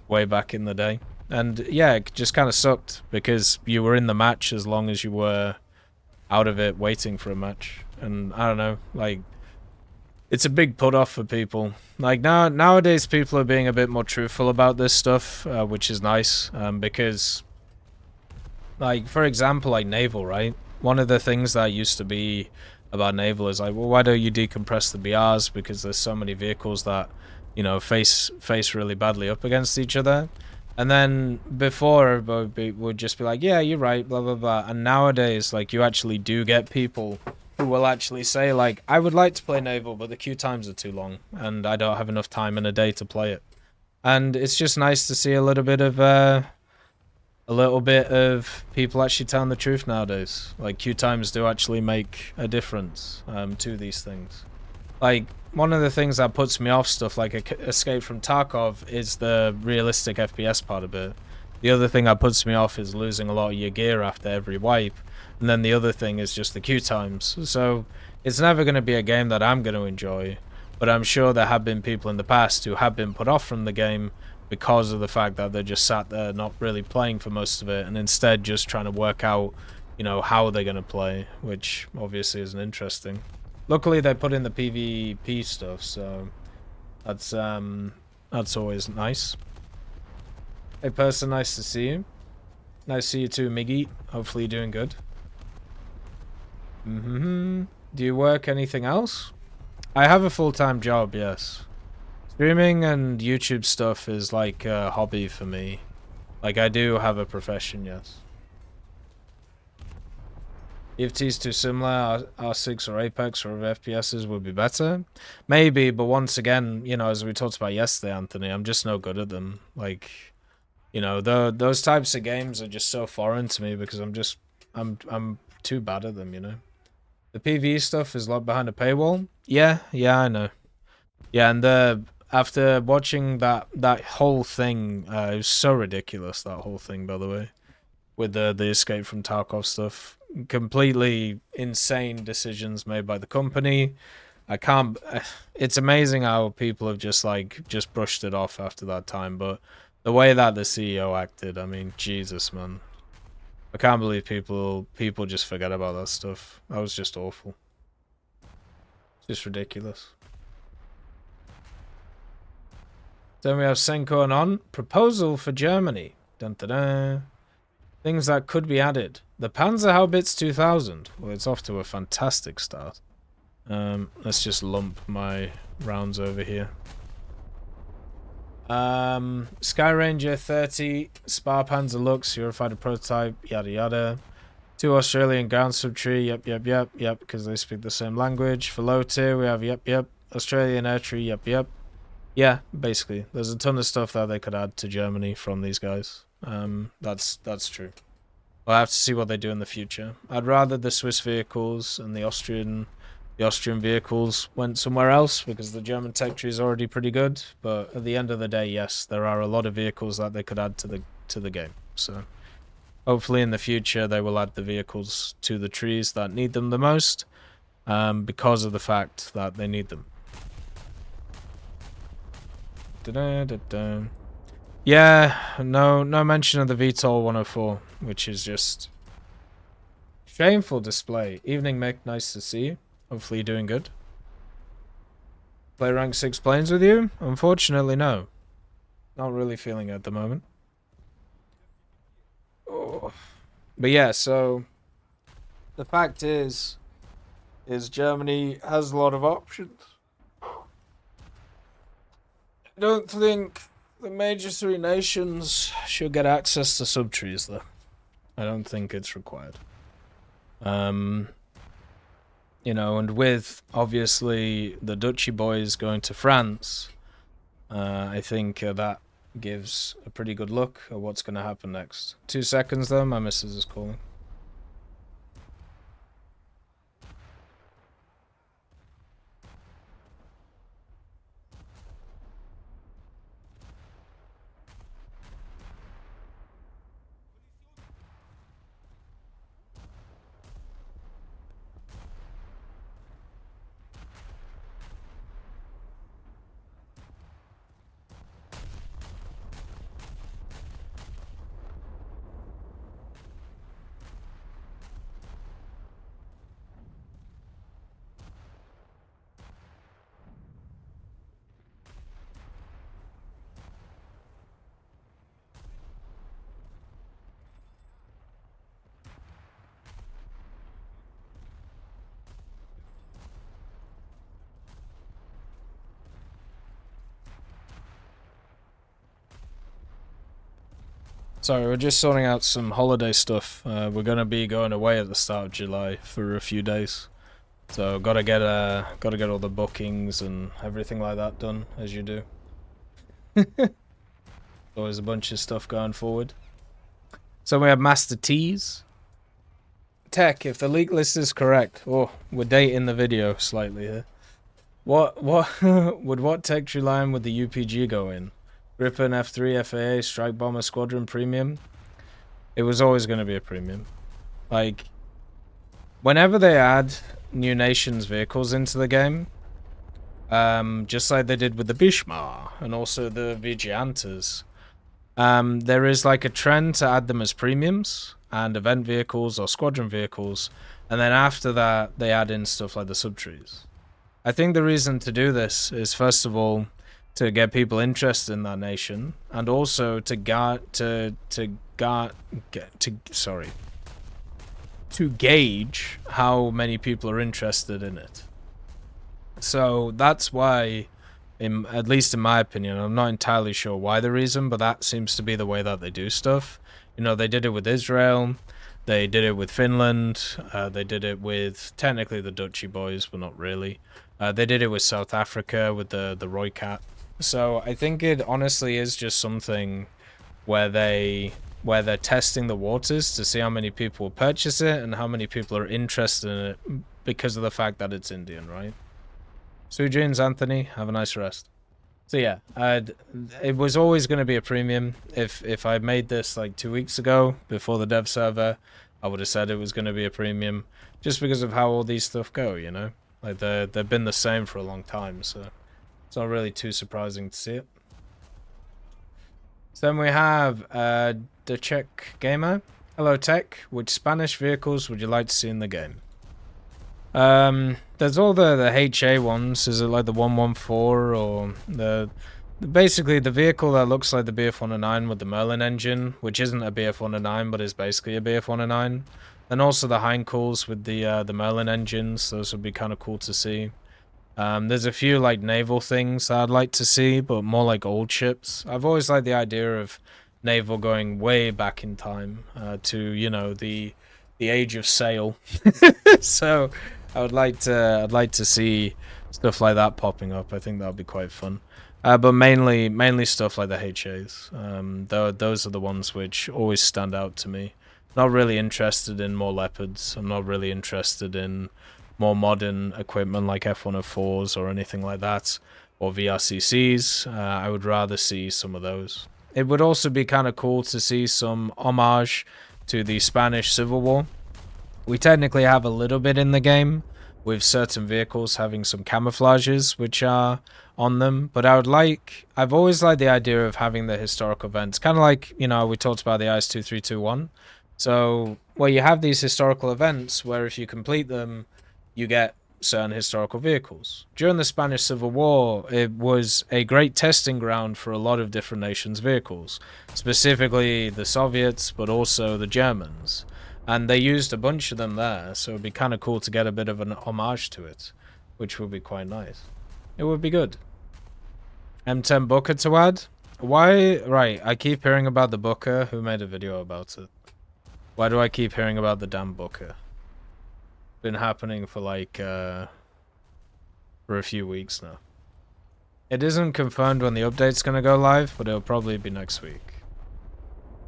way back in the day. And yeah, it just kind of sucked because you were in the match as long as you were out of it waiting for a match. And I don't know, like, it's a big put off for people. Like nowadays people are being a bit more truthful about this stuff, which is nice, because like, for example, like Naval, right? One of the things that used to be about Naval is like, well, why don't you decompress the BRs, because there's so many vehicles that, you know, face really badly up against each other. And then before, everybody would just be like, yeah, you're right, blah, blah, blah. And nowadays, like, you actually do get people who will actually say, like, I would like to play Naval, but the queue times are too long, and I don't have enough time in a day to play it. And it's just nice to see a little bit of people actually telling the truth nowadays. Like, queue times do actually make a difference to these things. Like, one of the things that puts me off stuff like Escape from Tarkov is the realistic FPS part of it. The other thing that puts me off is losing a lot of your gear after every wipe. And then the other thing is just the queue times. So it's never going to be a game that I'm going to enjoy. But I'm sure there have been people in the past who have been put off from the game because of the fact that they're just sat there not really playing for most of it, and instead just trying to work out, you know, how they're going to play, which obviously isn't interesting. Luckily, they put in the PvP stuff, so that's always nice. Hey, person, nice to see you. Nice to see you too, Miggy. Hopefully you're doing good. Do you work anything else? I have a full-time job, yes. Streaming and YouTube stuff is like a hobby for me. Like, I do have a profession, yes. EFT's too similar, R6 or Apex or other FPSs would be better. Maybe, but once again, you know, as we talked about yesterday, Anthony, I'm just no good at them. Like, you know, those types of games are just so foreign to me because I'm too bad at them, you know. The PvE stuff is locked behind a paywall. Yeah, I know. Yeah, and after watching that whole thing, it was so ridiculous, that whole thing, by the way, with the Escape from Tarkov stuff. Completely insane decisions made by the company. I can't... It's amazing how people have just brushed it off after that time, but the way that the CEO acted, I mean, Jesus, man. I can't believe people just forget about that stuff. That was just awful. It's just ridiculous. Then we have Senko and On. Proposal for Germany. Dun, dun, dun. Things that could be added. The Panzerhaubitze 2000. Well, it's off to a fantastic start. Let's just lump my rounds over here. Sky Ranger 30, Spar Panzer Lux, Euro Fighter Prototype, yada yada. 2 Australian ground subtree, yep, because they speak the same language. For low tier, we have yep. Australian air tree, yep. Yeah, basically. There's a ton of stuff that they could add to Germany from these guys. That's true. We'll have to see what they do in the future. I'd rather the Swiss vehicles and the Austrian vehicles went somewhere else, because the German tech tree is already pretty good. But at the end of the day, yes, there are a lot of vehicles that they could add to the game. So hopefully in the future they will add the vehicles to the trees that need them the most, because of the fact that they need them. Yeah, no mention of the VTOL 104, which is just shameful display. Evening, Mick, nice to see you. Hopefully you're doing good. Play rank 6 planes with you? Unfortunately, no. Not really feeling it at the moment. Oh. But yeah, so the fact is Germany has a lot of options. I don't think the major 3 nations should get access to subtrees, though. I don't think it's required. You know, and with, obviously, the Dutchy boys going to France, I think that gives a pretty good look at what's going to happen next. 2 seconds, though. My missus is calling. Sorry, we're just sorting out some holiday stuff. We're gonna be going away at the start of July for a few days, so gotta get all the bookings and everything like that done, as you do. Always a bunch of stuff going forward. So we have Master T's. Tech, if the leak list is correct, oh, we're dating the video slightly here. What would what tech tree line would the UPG go in? Gripen, F3, FAA, Strike Bomber, Squadron, Premium. It was always going to be a premium. Like, whenever they add new nations' vehicles into the game, just like they did with the Bishmar and also the Vigiantes, there is like a trend to add them as premiums and event vehicles or squadron vehicles, and then after that they add in stuff like the subtrees. I think the reason to do this is, first of all, to get people interested in that nation, and also to gauge how many people are interested in it. So that's why, at least in my opinion, I'm not entirely sure why the reason, but that seems to be the way that they do stuff. You know, they did it with Israel, they did it with Finland, they did it with, technically, the Dutchy boys, but not really. They did it with South Africa with the Roy Cat. So I think it honestly is just something where they're testing the waters to see how many people will purchase it and how many people are interested in it because of the fact that it's Indian, right? Sweet dreams, Anthony. Have a nice rest. So yeah, it was always going to be a premium. If I made this like 2 weeks ago before the dev server, I would have said it was going to be a premium just because of how all these stuff go, you know? Like they've been the same for a long time, so it's not really too surprising to see it. So then we have the Czech Gamer. Hello Tech, which Spanish vehicles would you like to see in the game? There's all the HA ones. Is it like the 114 or the Basically, the vehicle that looks like the BF-109 with the Merlin engine, which isn't a BF-109 but is basically a BF-109, and also the Heinkel's with the Merlin engines. Those would be kind of cool to see. There's a few like naval things that I'd like to see, but more like old ships. I've always liked the idea of naval going way back in time to, you know, the age of sail. So I'd like to see stuff like that popping up. I think that would be quite fun. But mainly stuff like the HAs. Those are the ones which always stand out to me. Not really interested in more Leopards. I'm not really interested in more modern equipment like F-104s or anything like that, or VRCCs. I would rather see some of those. It would also be kind of cool to see some homage to the Spanish Civil War. We technically have a little bit in the game, with certain vehicles having some camouflages which are on them, but I've always liked the idea of having the historical events, kind of like, you know, we talked about the IS-2321. So, where you have these historical events where if you complete them, you get certain historical vehicles. During the Spanish Civil War, it was a great testing ground for a lot of different nations' vehicles, specifically the Soviets, but also the Germans. And they used a bunch of them there, so it'd be kind of cool to get a bit of an homage to it, which would be quite nice. It would be good. M10 Booker to add? Why? Right, I keep hearing about the Booker. Who made a video about it? Why do I keep hearing about the damn Booker? Been happening for like, for a few weeks now. It isn't confirmed when the update's gonna go live, but it'll probably be next week.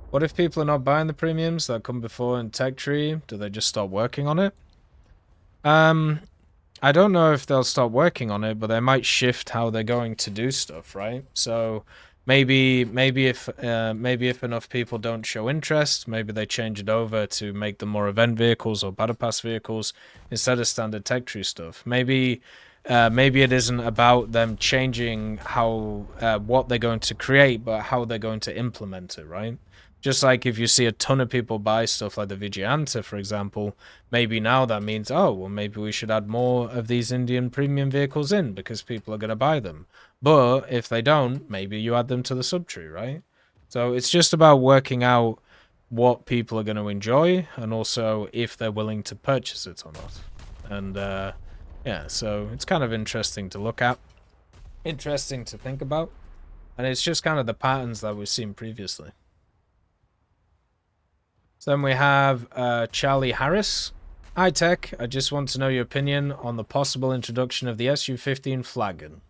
What if people are not buying the premiums that come before in Tech Tree? Do they just stop working on it? I don't know if they'll stop working on it, but they might shift how they're going to do stuff, right? So maybe if enough people don't show interest, maybe they change it over to make them more event vehicles or battle pass vehicles instead of standard Tech Tree stuff. Maybe it isn't about them changing how what they're going to create, but how they're going to implement it, right? Just like if you see a ton of people buy stuff like the Vigilante, for example, maybe now that means, oh, well, maybe we should add more of these Indian premium vehicles in because people are going to buy them. But if they don't, maybe you add them to the subtree, right? So it's just about working out what people are going to enjoy and also if they're willing to purchase it or not. And yeah, so it's kind of interesting to look at, interesting to think about, and it's just kind of the patterns that we've seen previously. So then we have Charlie Harris. Hi Tech, I just want to know your opinion on the possible introduction of the Su-15 Flagon.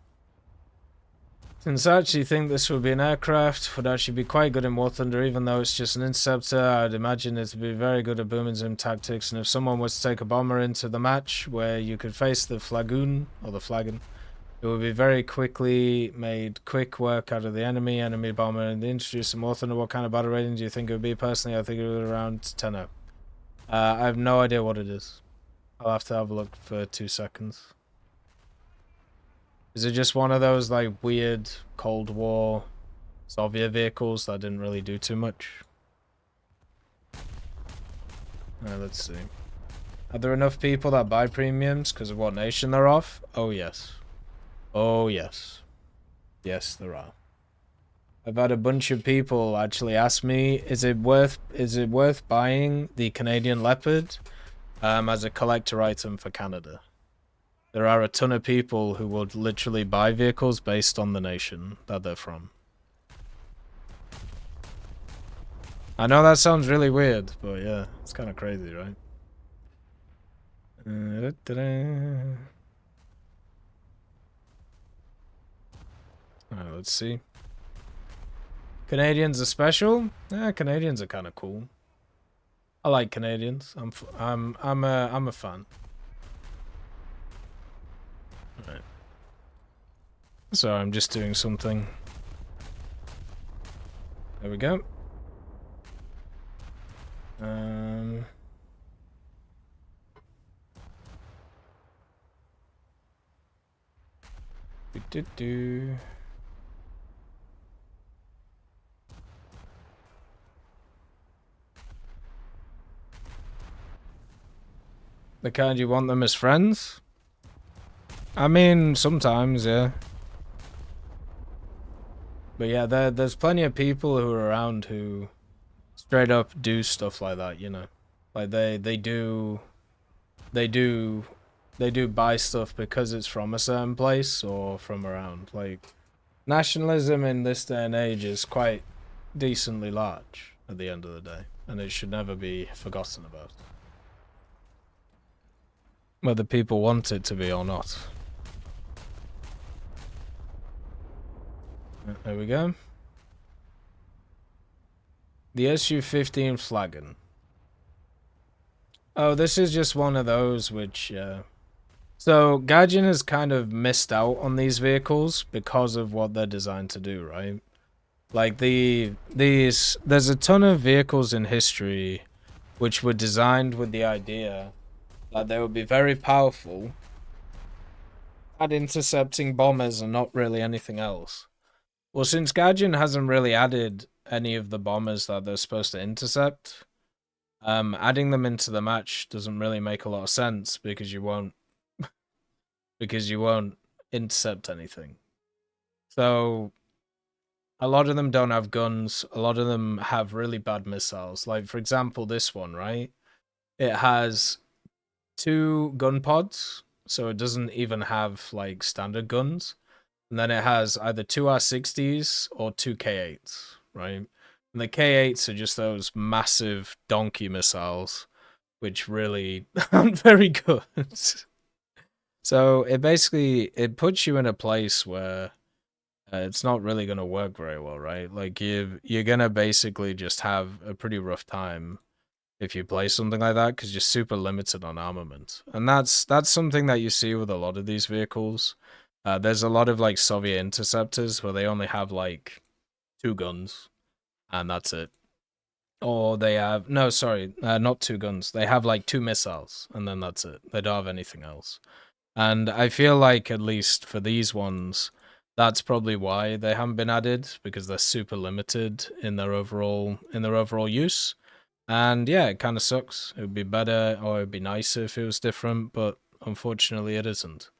Since I actually think this would be an aircraft, would actually be quite good in War Thunder, even though it's just an interceptor. I'd imagine it to be very good at boom and zoom tactics, and if someone was to take a bomber into the match where you could face the Flagoon, or the Flagon, it would be very quickly made quick work out of the enemy bomber, and introduce some War Thunder. What kind of battle rating do you think it would be? Personally, I think it would be around 10-0. I have no idea what it is. I'll have to have a look for 2 seconds. Is it just one of those like weird Cold War Soviet vehicles that didn't really do too much? Let's see. Are there enough people that buy premiums because of what nation they're off? Oh yes. Oh yes. Yes, there are. I've had a bunch of people actually ask me, is it worth buying the Canadian Leopard as a collector item for Canada? There are a ton of people who would literally buy vehicles based on the nation that they're from. I know that sounds really weird, but yeah, it's kind of crazy, right? Alright, let's see. Canadians are special? Yeah, Canadians are kind of cool. I like Canadians. I'm a fan. Right. So I'm just doing something. There we go. The kind you want them as friends? I mean, sometimes, yeah. But yeah, there's plenty of people who are around who straight up do stuff like that, you know. Like they do buy stuff because it's from a certain place or from around. Like nationalism in this day and age is quite decently large at the end of the day, and it should never be forgotten about, whether people want it to be or not. There we go. The SU-15 flagon. Oh, this is just one of those which, so Gaijin has kind of missed out on these vehicles because of what they're designed to do, right? Like there's a ton of vehicles in history which were designed with the idea that they would be very powerful at intercepting bombers and not really anything else. Well, since Gaijin hasn't really added any of the bombers that they're supposed to intercept, adding them into the match doesn't really make a lot of sense because you won't intercept anything. So a lot of them don't have guns. A lot of them have really bad missiles. Like, for example, this one, right? It has 2 gun pods, so it doesn't even have, like, standard guns. And then it has either 2 R60s or 2 K8s, right? And the K8s are just those massive donkey missiles, which really aren't very good. So it puts you in a place where it's not really going to work very well, right? Like you're going to basically just have a pretty rough time if you play something like that because you're super limited on armament. And that's something that you see with a lot of these vehicles. There's a lot of like Soviet interceptors where they only have like 2 guns and that's it. Or they have not 2 guns. They have like 2 missiles and then that's it. They don't have anything else. And I feel like at least for these ones, that's probably why they haven't been added, because they're super limited in their overall use. And yeah, it kind of sucks. It would be better or it would be nicer if it was different, but unfortunately it isn't.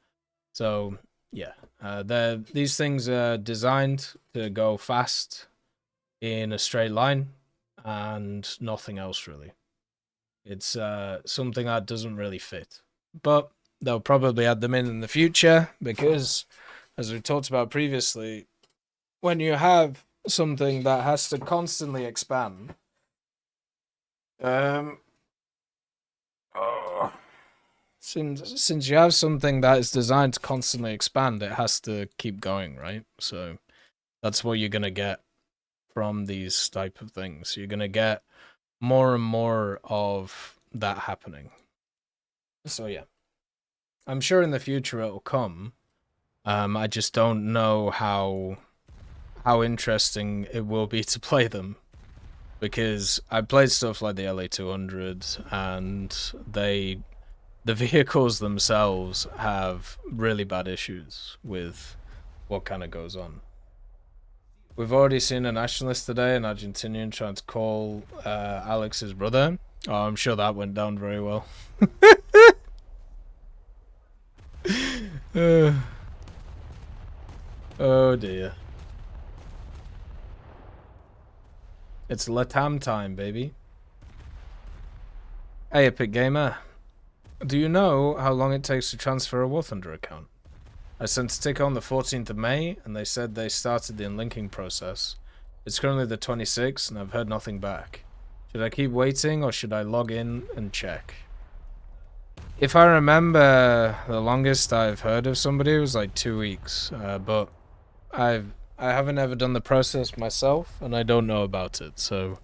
So yeah, these things are designed to go fast in a straight line and nothing else really. It's something that doesn't really fit. But they'll probably add them in the future because, as we talked about previously, when you have something that has to constantly expand, since you have something that is designed to constantly expand, it has to keep going, right? So that's what you're gonna get from these type of things. You're gonna get more and more of that happening. So yeah, I'm sure in the future it'll come. I just don't know how interesting it will be to play them, because I played stuff like the LA200 and the vehicles themselves have really bad issues with what kind of goes on. We've already seen a nationalist today, an Argentinian trying to call Alex's brother. Oh, I'm sure that went down very well. Oh dear. It's Latam time, baby. Hey, Epic Gamer. Do you know how long it takes to transfer a War Thunder account? I sent a ticket on the 14th of May, and they said they started the unlinking process. It's currently the 26th, and I've heard nothing back. Should I keep waiting, or should I log in and check? If I remember, the longest I've heard of somebody was like 2 weeks, but I haven't ever done the process myself, and I don't know about it, so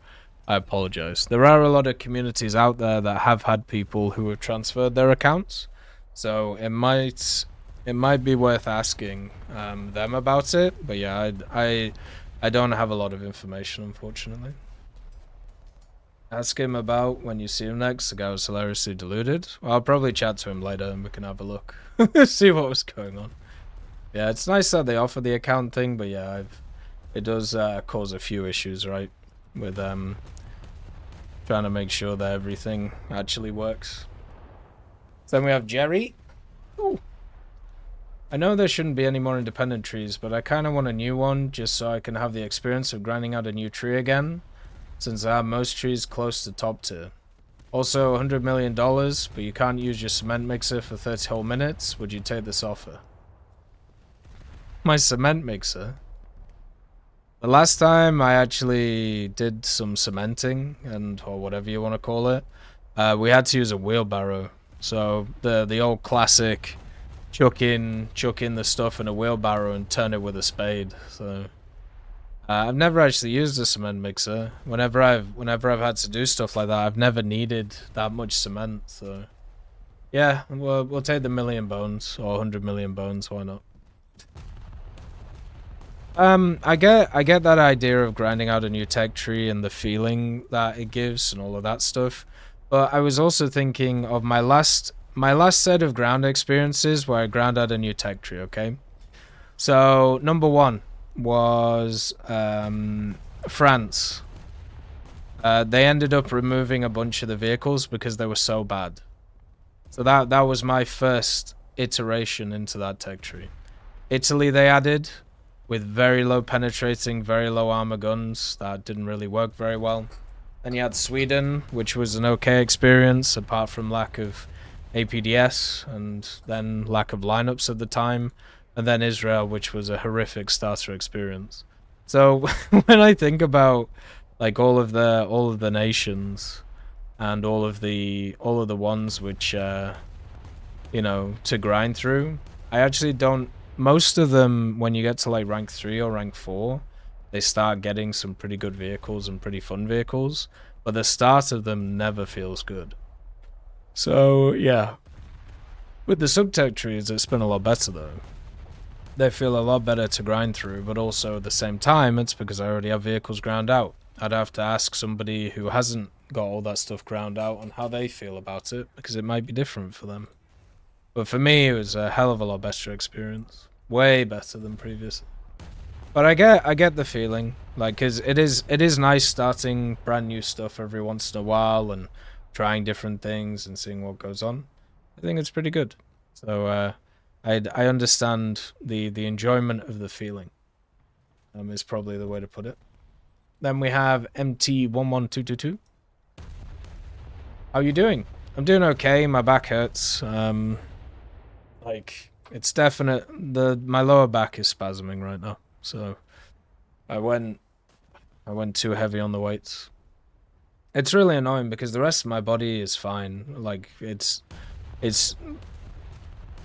I apologize. There are a lot of communities out there that have had people who have transferred their accounts, so it might be worth asking them about it. But yeah, I don't have a lot of information, unfortunately. Ask him about when you see him next. The guy was hilariously deluded. Well, I'll probably chat to him later and we can have a look. See what was going on. Yeah, it's nice that they offer the account thing, but yeah, it does cause a few issues, right? With trying to make sure that everything actually works. Then we have Jerry. Ooh. I know there shouldn't be any more independent trees, but I kind of want a new one just so I can have the experience of grinding out a new tree again, since I have most trees close to top tier. Also, $100 million, but you can't use your cement mixer for 30 whole minutes. Would you take this offer? My cement mixer? The last time I actually did some cementing, or whatever you want to call it, we had to use a wheelbarrow. So the old classic chuck in the stuff in a wheelbarrow and turn it with a spade. So I've never actually used a cement mixer. Whenever I've had to do stuff like that, I've never needed that much cement. So yeah, we'll take the million bones or 100 million bones. Why not? I get that idea of grinding out a new tech tree and the feeling that it gives and all of that stuff. But I was also thinking of my last set of ground experiences where I ground out a new tech tree, okay? So, number one was France. They ended up removing a bunch of the vehicles because they were so bad. So that was my first iteration into that tech tree. Italy they added with very low penetrating, very low armor guns that didn't really work very well. Then you had Sweden, which was an okay experience apart from lack of APDS and then lack of lineups at the time. And then Israel, which was a horrific starter experience. So when I think about like all of the nations and all of the ones which you know, to grind through, I actually don't. Most of them, when you get to like rank 3 or rank 4, they start getting some pretty good vehicles and pretty fun vehicles, but the start of them never feels good. So yeah, with the subtech trees, it's been a lot better though. They feel a lot better to grind through, but also at the same time, it's because I already have vehicles ground out. I'd have to ask somebody who hasn't got all that stuff ground out on how they feel about it, because it might be different for them. But for me, it was a hell of a lot better experience. Way better than previous. But I get the feeling, like, cause it is nice starting brand new stuff every once in a while and trying different things and seeing what goes on. I think it's pretty good. So I understand the enjoyment of the feeling. Is probably the way to put it. Then we have MT11222. How you doing? I'm doing okay. My back hurts. Like, it's definite. My lower back is spasming right now. So I went too heavy on the weights. It's really annoying because the rest of my body is fine. Like, it's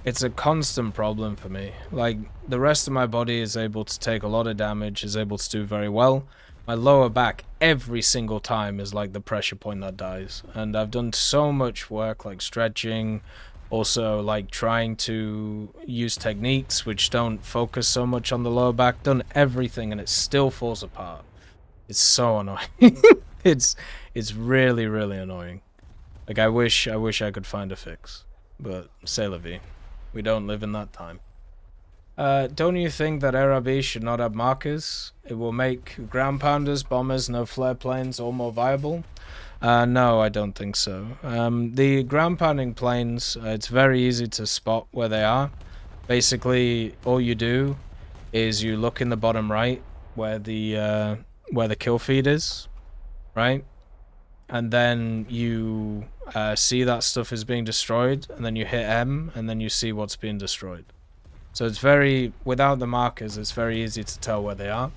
a constant problem for me. Like, the rest of my body is able to take a lot of damage, is able to do very well. My lower back every single time is like the pressure point that dies. And I've done so much work, like stretching, also like trying to use techniques which don't focus so much on the lower back. Done everything and it still falls apart. It's so annoying. It's really, really annoying. Like, I wish I could find a fix. But c'est la vie. We don't live in that time. Don't you think that Rbec should not have markers? It will make ground pounders, bombers, no flare planes all more viable. No, I don't think so. The ground pounding planes, it's very easy to spot where they are. Basically, all you do is you look in the bottom right where the kill feed is, right? And then you see that stuff is being destroyed, and then you hit M, and then you see what's being destroyed. So it's without the markers, it's very easy to tell where they are.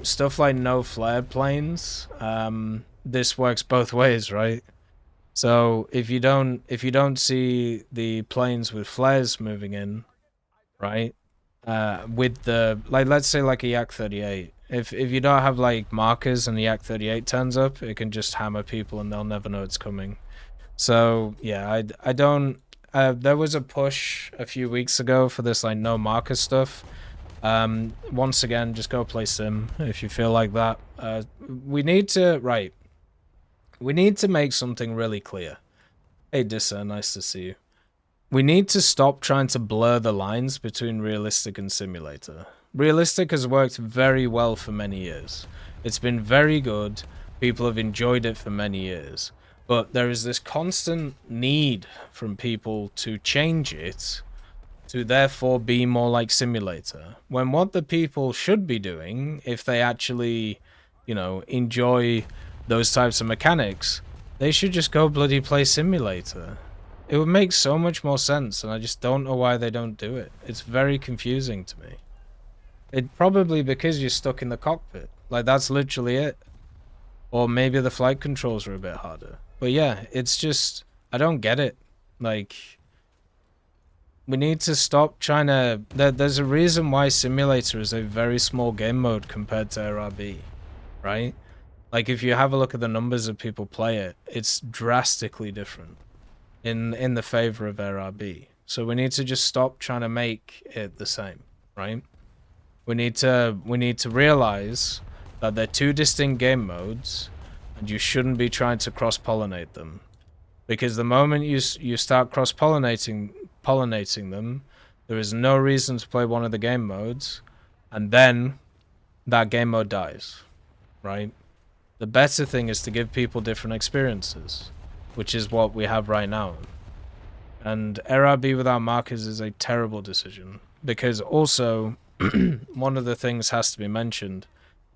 Stuff like no flare planes, this works both ways, right? So if you don't see the planes with flares moving in, right? With the, like, let's say like a Yak 38. If you don't have like markers and the Yak 38 turns up, it can just hammer people and they'll never know it's coming. So yeah, I don't. There was a push a few weeks ago for this like no marker stuff. Once again, just go play Sim if you feel like that. We need to make something really clear. Hey Dissa, nice to see you. We need to stop trying to blur the lines between realistic and simulator. Realistic has worked very well for many years. It's been very good. People have enjoyed it for many years. But there is this constant need from people to change it to therefore be more like simulator. When what the people should be doing, if they actually, you know, enjoy those types of mechanics, they should just go bloody play simulator. It would make so much more sense, and I just don't know why they don't do it. It's very confusing to me. It probably because you're stuck in the cockpit. Like, that's literally it. Or maybe the flight controls are a bit harder. But yeah, it's just, I don't get it. Like, we need to stop trying to... There's a reason why Simulator is a very small game mode compared to RB, right? Like, if you have a look at the numbers of people play it, it's drastically different in the favor of RB. So we need to just stop trying to make it the same, right? We need to realize that they're two distinct game modes, and you shouldn't be trying to cross-pollinate them. Because the moment you start cross-pollinating them, there is no reason to play one of the game modes, and then that game mode dies, right? The better thing is to give people different experiences, which is what we have right now. And RB without markers is a terrible decision, because also, one of the things has to be mentioned,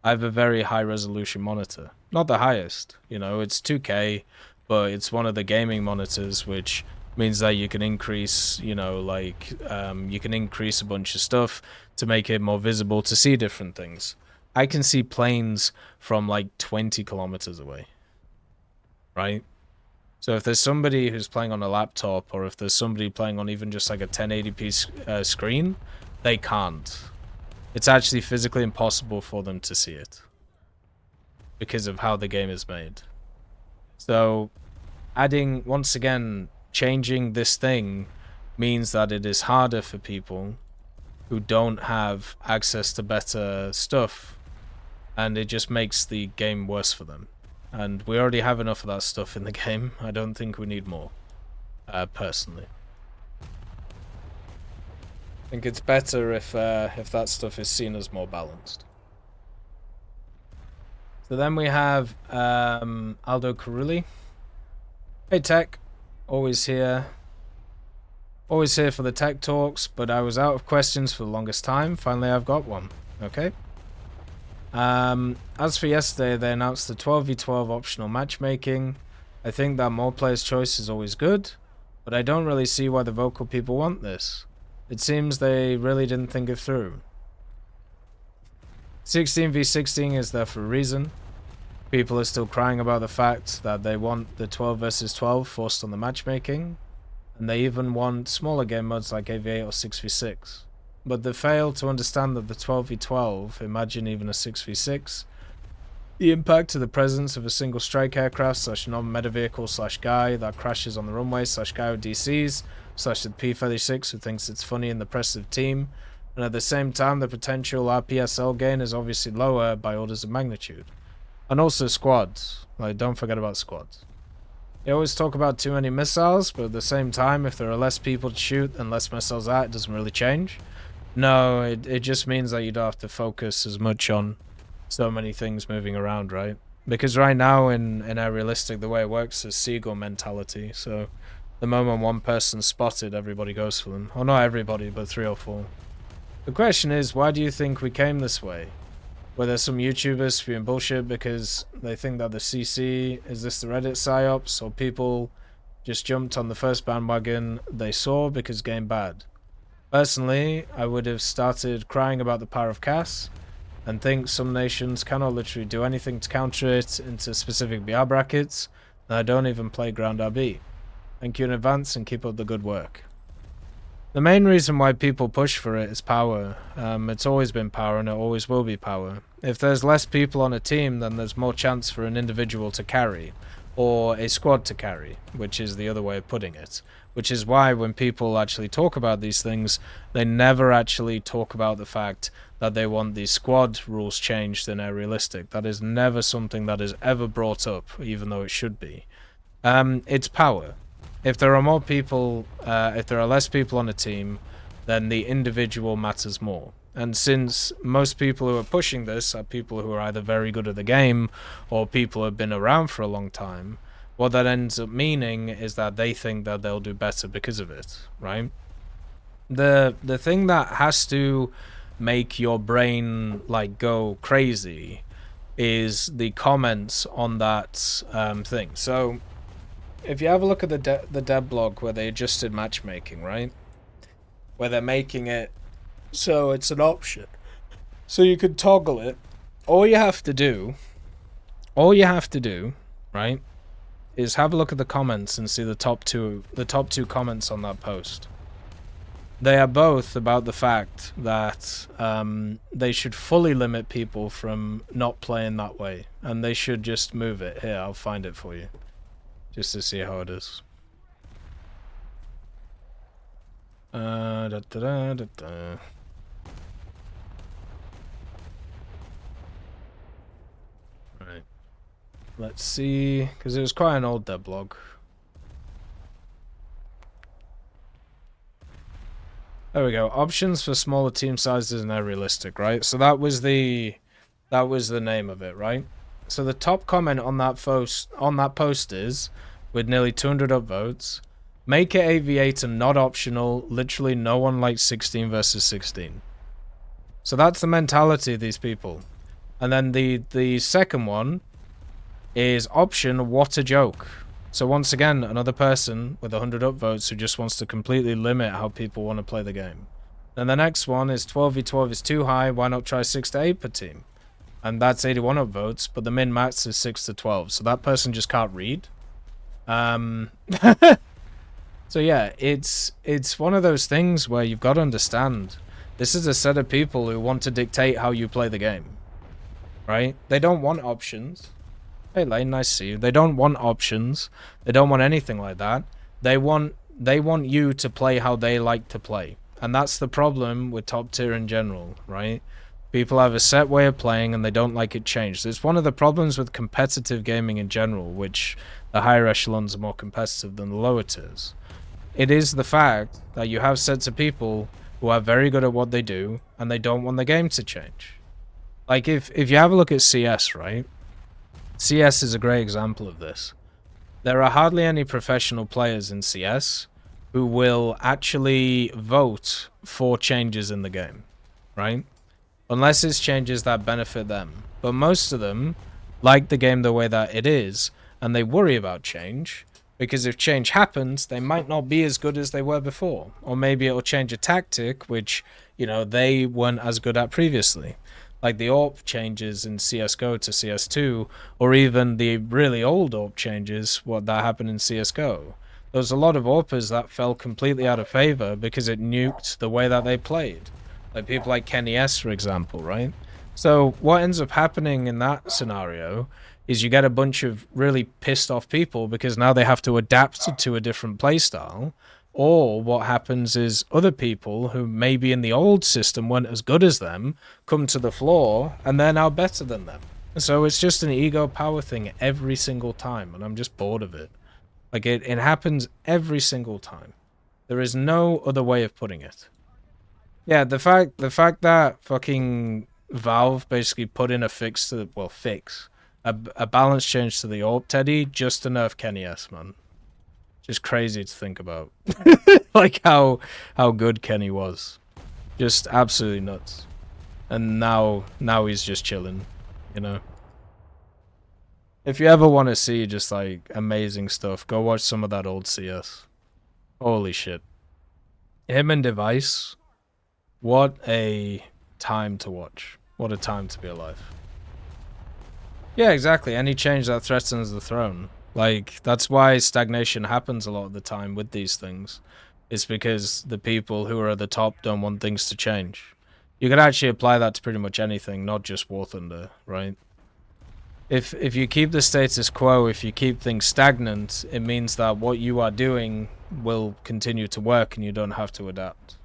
I have a very high resolution monitor. Not the highest, you know, it's 2K, but it's one of the gaming monitors, which means that you can increase, you know, like, you can increase a bunch of stuff to make it more visible to see different things. I can see planes from like 20 kilometers away, right? So if there's somebody who's playing on a laptop, or if there's somebody playing on even just like a 1080p screen, they can't. It's actually physically impossible for them to see it because of how the game is made. So adding, once again, changing this thing means that it is harder for people who don't have access to better stuff, and it just makes the game worse for them. And we already have enough of that stuff in the game. I don't think we need more, personally. I think it's better if that stuff is seen as more balanced. So then we have Aldo Carulli. Hey Tech, always here for the tech talks, but I was out of questions for the longest time. Finally I've got one. Okay. As for yesterday, they announced the 12v12 optional matchmaking. I think that more players' choice is always good, but I don't really see why the vocal people want this. It seems they really didn't think it through. 16v16 is there for a reason. People are still crying about the fact that they want the 12 versus 12 forced on the matchmaking, and they even want smaller game modes like AV8 or 6v6. But they fail to understand that the 12v12, imagine even a 6v6, the impact of the presence of a single strike aircraft / non-meta vehicle / guy that crashes on the runway / guy with DCs / the P36 who thinks it's funny in the oppressive team, and at the same time the potential RPSL gain is obviously lower by orders of magnitude. And also squads, like don't forget about squads. They always talk about too many missiles, but at the same time if there are less people to shoot and less missiles out, it doesn't really change. No, it just means that you don't have to focus as much on so many things moving around, right? Because right now in our realistic, the way it works is seagull mentality. So the moment one person's spotted, everybody goes for them. Or not everybody, but 3 or 4. The question is, why do you think we came this way? Were there some YouTubers spewing bullshit because they think that the CC, is this the Reddit psyops, or people just jumped on the first bandwagon they saw because game bad? Personally, I would have started crying about the power of CAS, and think some nations cannot literally do anything to counter it into specific BR brackets, and I don't even play Ground RB. Thank you in advance and keep up the good work. The main reason why people push for it is power. It's always been power and it always will be power. If there's less people on a team, then there's more chance for an individual to carry, or a squad to carry, which is the other way of putting it. Which is why when people actually talk about these things, they never actually talk about the fact that they want the squad rules changed in a realistic. That is never something that is ever brought up, even though it should be. It's power. If there are more people, if there are less people on a team, then the individual matters more. And since most people who are pushing this are people who are either very good at the game or people who have been around for a long time, what that ends up meaning is that they think that they'll do better because of it, right? The thing that has to make your brain like go crazy is the comments on that thing. So if you have a look at the dev blog where they adjusted matchmaking, right, where they're making it so it's an option, so you can toggle it. All you have to do, right, is have a look at the comments and see the top two comments on that post. They are both about the fact that they should fully limit people from not playing that way, and they should just move it. Here, I'll find it for you, just to see how it is. Right. Let's see, because it was quite an old dev blog. There we go. Options for smaller team sizes and realistic, right? So that was the name of it, right? So the top comment on that post is, with nearly 200 upvotes, make it aviator not optional. Literally no one likes 16 versus 16. So that's the mentality of these people. And then the second one is option, what a joke. So once again, another person with 100 upvotes who just wants to completely limit how people want to play the game. Then the next one is 12v12 is too high, why not try 6 to 8 per team? And that's 81 upvotes, but the min max is 6 to 12. So that person just can't read. So yeah, it's one of those things where you've got to understand, this is a set of people who want to dictate how you play the game. Right? They don't want options. Hey Lane, nice to see you. They don't want options. They don't want anything like that. They want you to play how they like to play. And that's the problem with top tier in general, right? People have a set way of playing and they don't like it changed. It's one of the problems with competitive gaming in general, which the higher echelons are more competitive than the lower tiers. It is the fact that you have sets of people who are very good at what they do and they don't want the game to change. Like if you have a look at CS, right? CS is a great example of this. There are hardly any professional players in CS who will actually vote for changes in the game, right? Unless it's changes that benefit them. But most of them like the game the way that it is, and they worry about change, because if change happens, they might not be as good as they were before. Or maybe it'll change a tactic, which, you know, they weren't as good at previously. Like the AWP changes in CSGO to CS2, or even the really old AWP changes, what that happened in CSGO. There was a lot of AWPers that fell completely out of favor because it nuked the way that they played. Like people like Kenny S, for example, right? So what ends up happening in that scenario is you get a bunch of really pissed off people because now they have to adapt to a different playstyle. Or what happens is other people who maybe in the old system weren't as good as them come to the floor and they're now better than them. So it's just an ego power thing every single time, and I'm just bored of it. Like it happens every single time. There is no other way of putting it. Yeah, the fact that fucking Valve basically put in a a balance change to the AWP Teddy just to nerf Kenny S, man. Just crazy to think about. Like how good Kenny was. Just absolutely nuts. And now he's just chilling, you know. If you ever want to see just like amazing stuff, go watch some of that old CS. Holy shit. Him and Device, what a time to watch. What a time to be alive. Yeah, exactly. Any change that threatens the throne. Like, that's why stagnation happens a lot of the time with these things. It's because the people who are at the top don't want things to change. You could actually apply that to pretty much anything, not just War Thunder, right? If you keep the status quo, if you keep things stagnant, it means that what you are doing will continue to work and you don't have to adapt.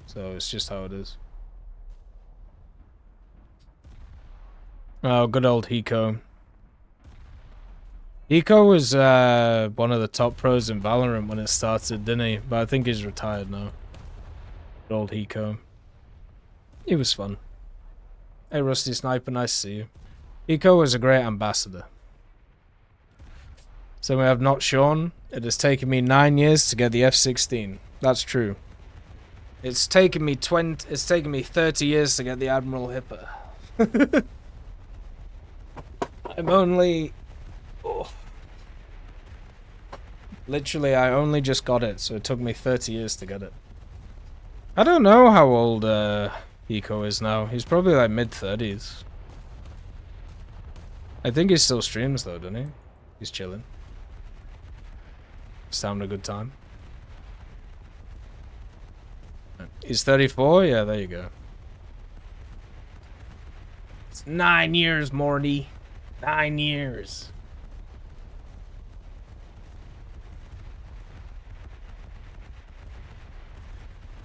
So it's just how it is. Oh, good old Hiko. Hiko was one of the top pros in Valorant when it started, didn't he? But I think he's retired now. Good old Hiko. He was fun. Hey Rusty Sniper, nice to see you. Hiko was a great ambassador. So we have not Sean. It has taken me 9 years to get the F-16. That's true. It's taken me 30 years to get the Admiral Hipper. I'm only... Oh. Literally, I only just got it, so it took me 30 years to get it. I don't know how old Eco is now. He's probably like mid-30s. I think he still streams though, doesn't he? He's chilling. Just having a good time. He's 34? Yeah, there you go. It's 9 years, Morty. 9 years.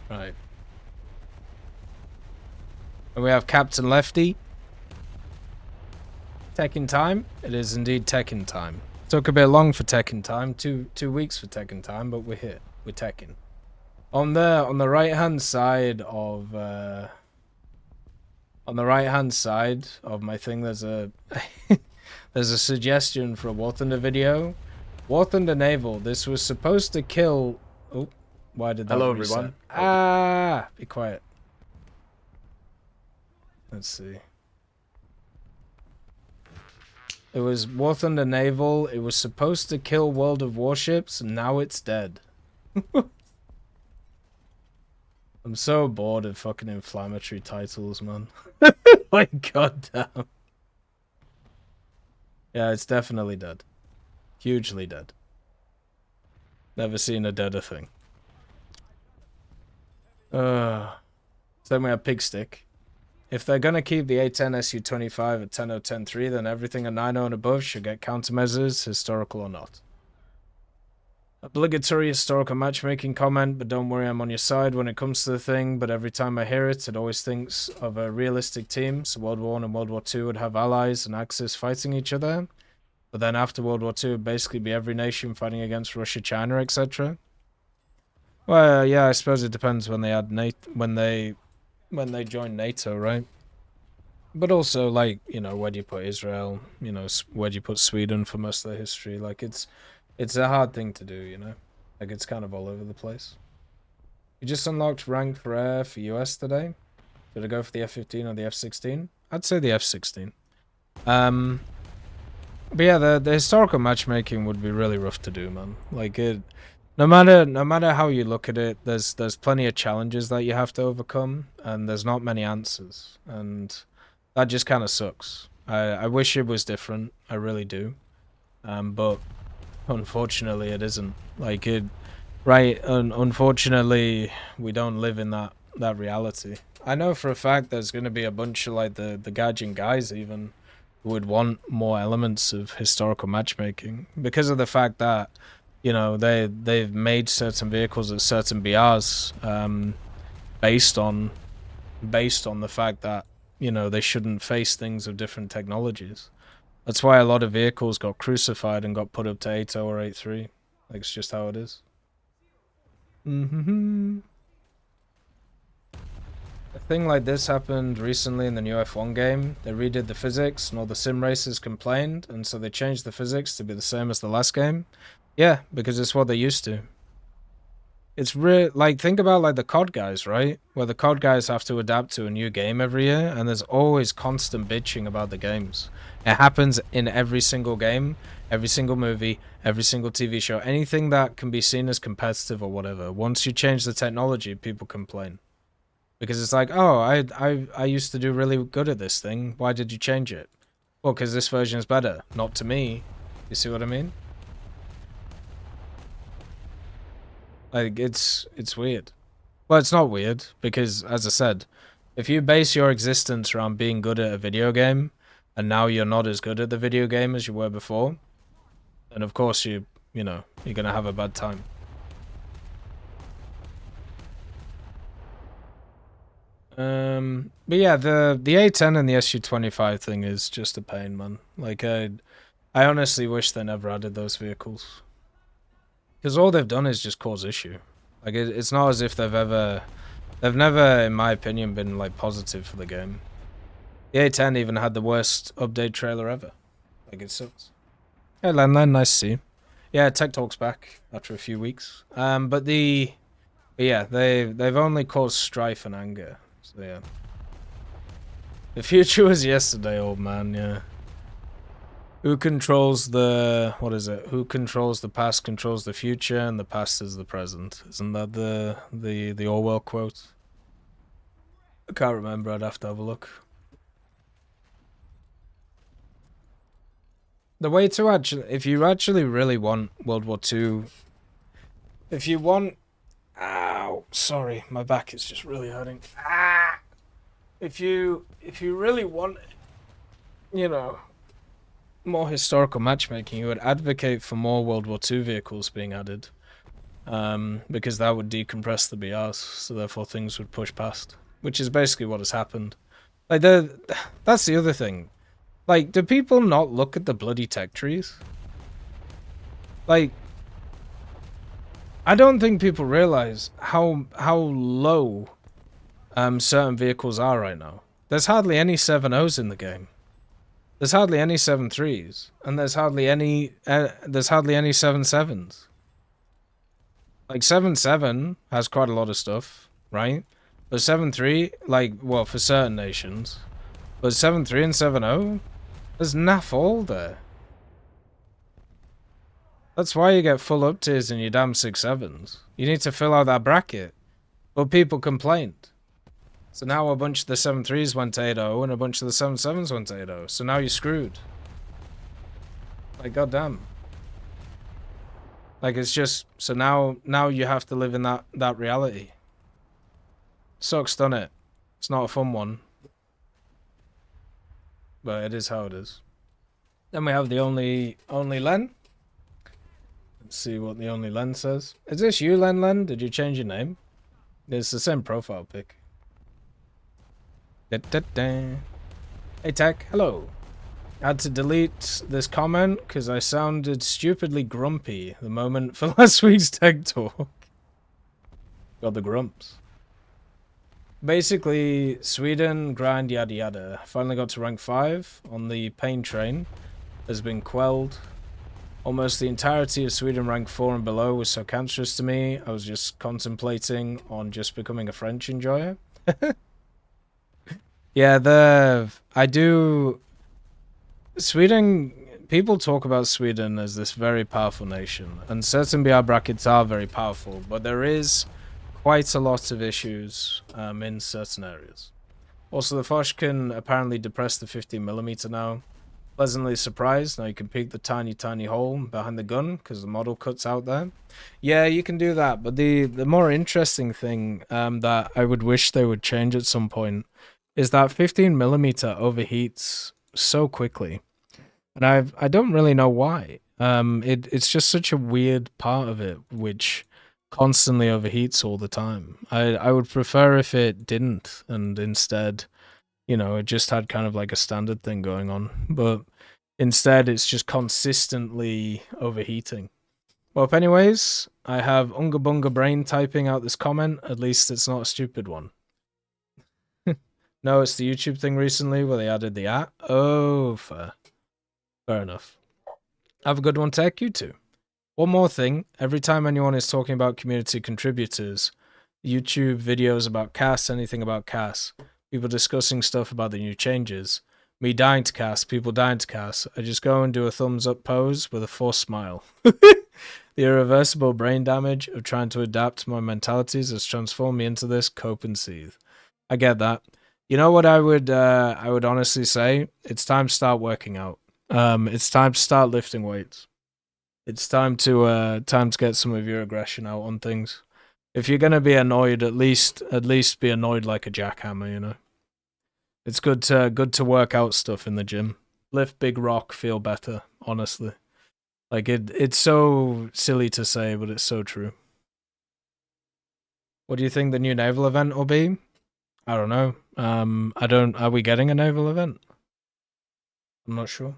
Right. And we have Captain Lefty. Tekken time? It is indeed Tekken time. Took a bit long for Tekken time. Two weeks for Tekken time, but we're here. We're Tekken. On the right hand side of my thing, there's a there's a suggestion for a War Thunder video. War Thunder Naval. This was supposed to kill. Oh, why did that? Hello, reset? Everyone. Ah, be quiet. Let's see. It was War Thunder Naval. It was supposed to kill World of Warships, and now it's dead. I'm so bored of fucking inflammatory titles, man. Like, goddamn. Yeah, it's definitely dead. Hugely dead. Never seen a deader thing. Then we have Pig Stick. If they're gonna keep the A10 SU-25 at 10.0.10.3, then everything at 9.0 and above should get countermeasures, historical or not. Obligatory historical matchmaking comment, but don't worry, I'm on your side when it comes to the thing, but every time I hear it, it always thinks of a realistic team, so World War I and World War II would have allies and Axis fighting each other, but then after World War II, it would basically be every nation fighting against Russia, China, etc. Well, yeah, I suppose it depends when they add when they join NATO, right? But also, like, you know, where do you put Israel? You know, where do you put Sweden for most of their history? Like, it's a hard thing to do, you know? Like, it's kind of all over the place. You just unlocked rank for air for US today. Did I go for the F-15 or the F-16? I'd say the F-16. But yeah, the historical matchmaking would be really rough to do, man. Like, no matter how you look at it, there's plenty of challenges that you have to overcome, and there's not many answers, and that just kind of sucks. I wish it was different, I really do, but unfortunately it isn't. Like, unfortunately we don't live in that reality. I know for a fact there's going to be a bunch of like the Gaijin guys even who would want more elements of historical matchmaking because of the fact that, you know, they've made certain vehicles at certain BRs based on the fact that, you know, they shouldn't face things of different technologies. That's why a lot of vehicles got crucified and got put up to 8.0 or 8.3. Like, it's just how it is. A thing like this happened recently in the new F1 game. They redid the physics and all the sim racers complained, and so they changed the physics to be the same as the last game. Yeah, because it's what they're used to. It's like, think about like the COD guys, right? Where the COD guys have to adapt to a new game every year, and there's always constant bitching about the games. It happens in every single game, every single movie, every single TV show, anything that can be seen as competitive or whatever. Once you change the technology, people complain. Because it's like, oh, I used to do really good at this thing. Why did you change it? Well, because this version is better. Not to me. You see what I mean? Like, it's weird. Well, it's not weird, because, as I said, if you base your existence around being good at a video game, and now you're not as good at the video game as you were before, then of course you know, you're gonna have a bad time. But yeah, the A10 and the SU-25 thing is just a pain, man. Like, I honestly wish they never added those vehicles. Because all they've done is just cause issue. Like, it's not as if they've never, in my opinion, been, like, positive for the game. The A10 even had the worst update trailer ever. Like, it sucks. Hey, Landline, nice to see you. Yeah, Tech Talk's back after a few weeks. But the But yeah, they've only caused strife and anger. So yeah. The future was yesterday, old man, yeah. Who controls the... what is it? Who controls the past controls the future, and the past is the present. Isn't that the Orwell quote? I can't remember, I'd have to have a look. The way to actually... if you actually really want World War II... if you want... ow, sorry, my back is just really hurting. Ah! If you really want, you know, more historical matchmaking, you would advocate for more World War II vehicles being added, because that would decompress the BRs, so therefore things would push past, which is basically what has happened. Like, that's the other thing. Like, do people not look at the bloody tech trees? Like, I don't think people realize how low certain vehicles are right now. There's hardly any 7.0s in the game. There's hardly any 7.3s, and there's hardly any 7.7s. Like 7.7 has quite a lot of stuff, right? But 7.3, like, well, for certain nations, but 7.3 and 7.0, there's naff all there. That's why you get full up tiers in your damn 6.7s. You need to fill out that bracket. But people complained. So now a bunch of the 7.3s went to 8.0 and a bunch of the 7.7s went to 8.0. So now you're screwed. Like, goddamn. Like, it's just... so now you have to live in that reality. Sucks, doesn't it? It's not a fun one. But it is how it is. Then we have the only Len. Let's see what the only Len says. Is this you, Len? Did you change your name? It's the same profile pic. Da, da, da. Hey Tech, hello. I had to delete this comment because I sounded stupidly grumpy the moment for last week's Tech Talk. Got the grumps. Basically, Sweden, grind, yada yada. Finally got to rank 5 on the pain train. Has been quelled. Almost the entirety of Sweden rank 4 and below was so cancerous to me, I was just contemplating on just becoming a French enjoyer. Yeah, Sweden, people talk about Sweden as this very powerful nation, and certain BR brackets are very powerful, but there is quite a lot of issues in certain areas. Also, the Foch can apparently depress the 15mm now. Pleasantly surprised, now you can peek the tiny hole behind the gun, because the model cuts out there. Yeah, you can do that, but the more interesting thing that I would wish they would change at some point is that 15mm overheats so quickly. And I don't really know why. It's just such a weird part of it, which constantly overheats all the time. I would prefer if it didn't, and instead, you know, it just had kind of like a standard thing going on. But instead, it's just consistently overheating. Well, anyways, I have Unga Bunga Brain typing out this comment. At least it's not a stupid one. No, it's the YouTube thing recently where they added the at. Oh, fair. Fair enough. Have a good one, Tech. You too. One more thing. Every time anyone is talking about community contributors, YouTube videos about CAS, anything about CAS, people discussing stuff about the new changes, me dying to CAS, people dying to CAS, I just go and do a thumbs up pose with a forced smile. The irreversible brain damage of trying to adapt to my mentalities has transformed me into this cope and seethe. I get that. You know what I would honestly say? It's time to start working out. It's time to start lifting weights. It's time to get some of your aggression out on things. If you're gonna be annoyed, at least be annoyed like a jackhammer, you know. It's good to work out stuff in the gym. Lift big rock, feel better, honestly. Like it's so silly to say, but it's so true. What do you think the new naval event will be? I don't know. Are we getting a naval event? I'm not sure.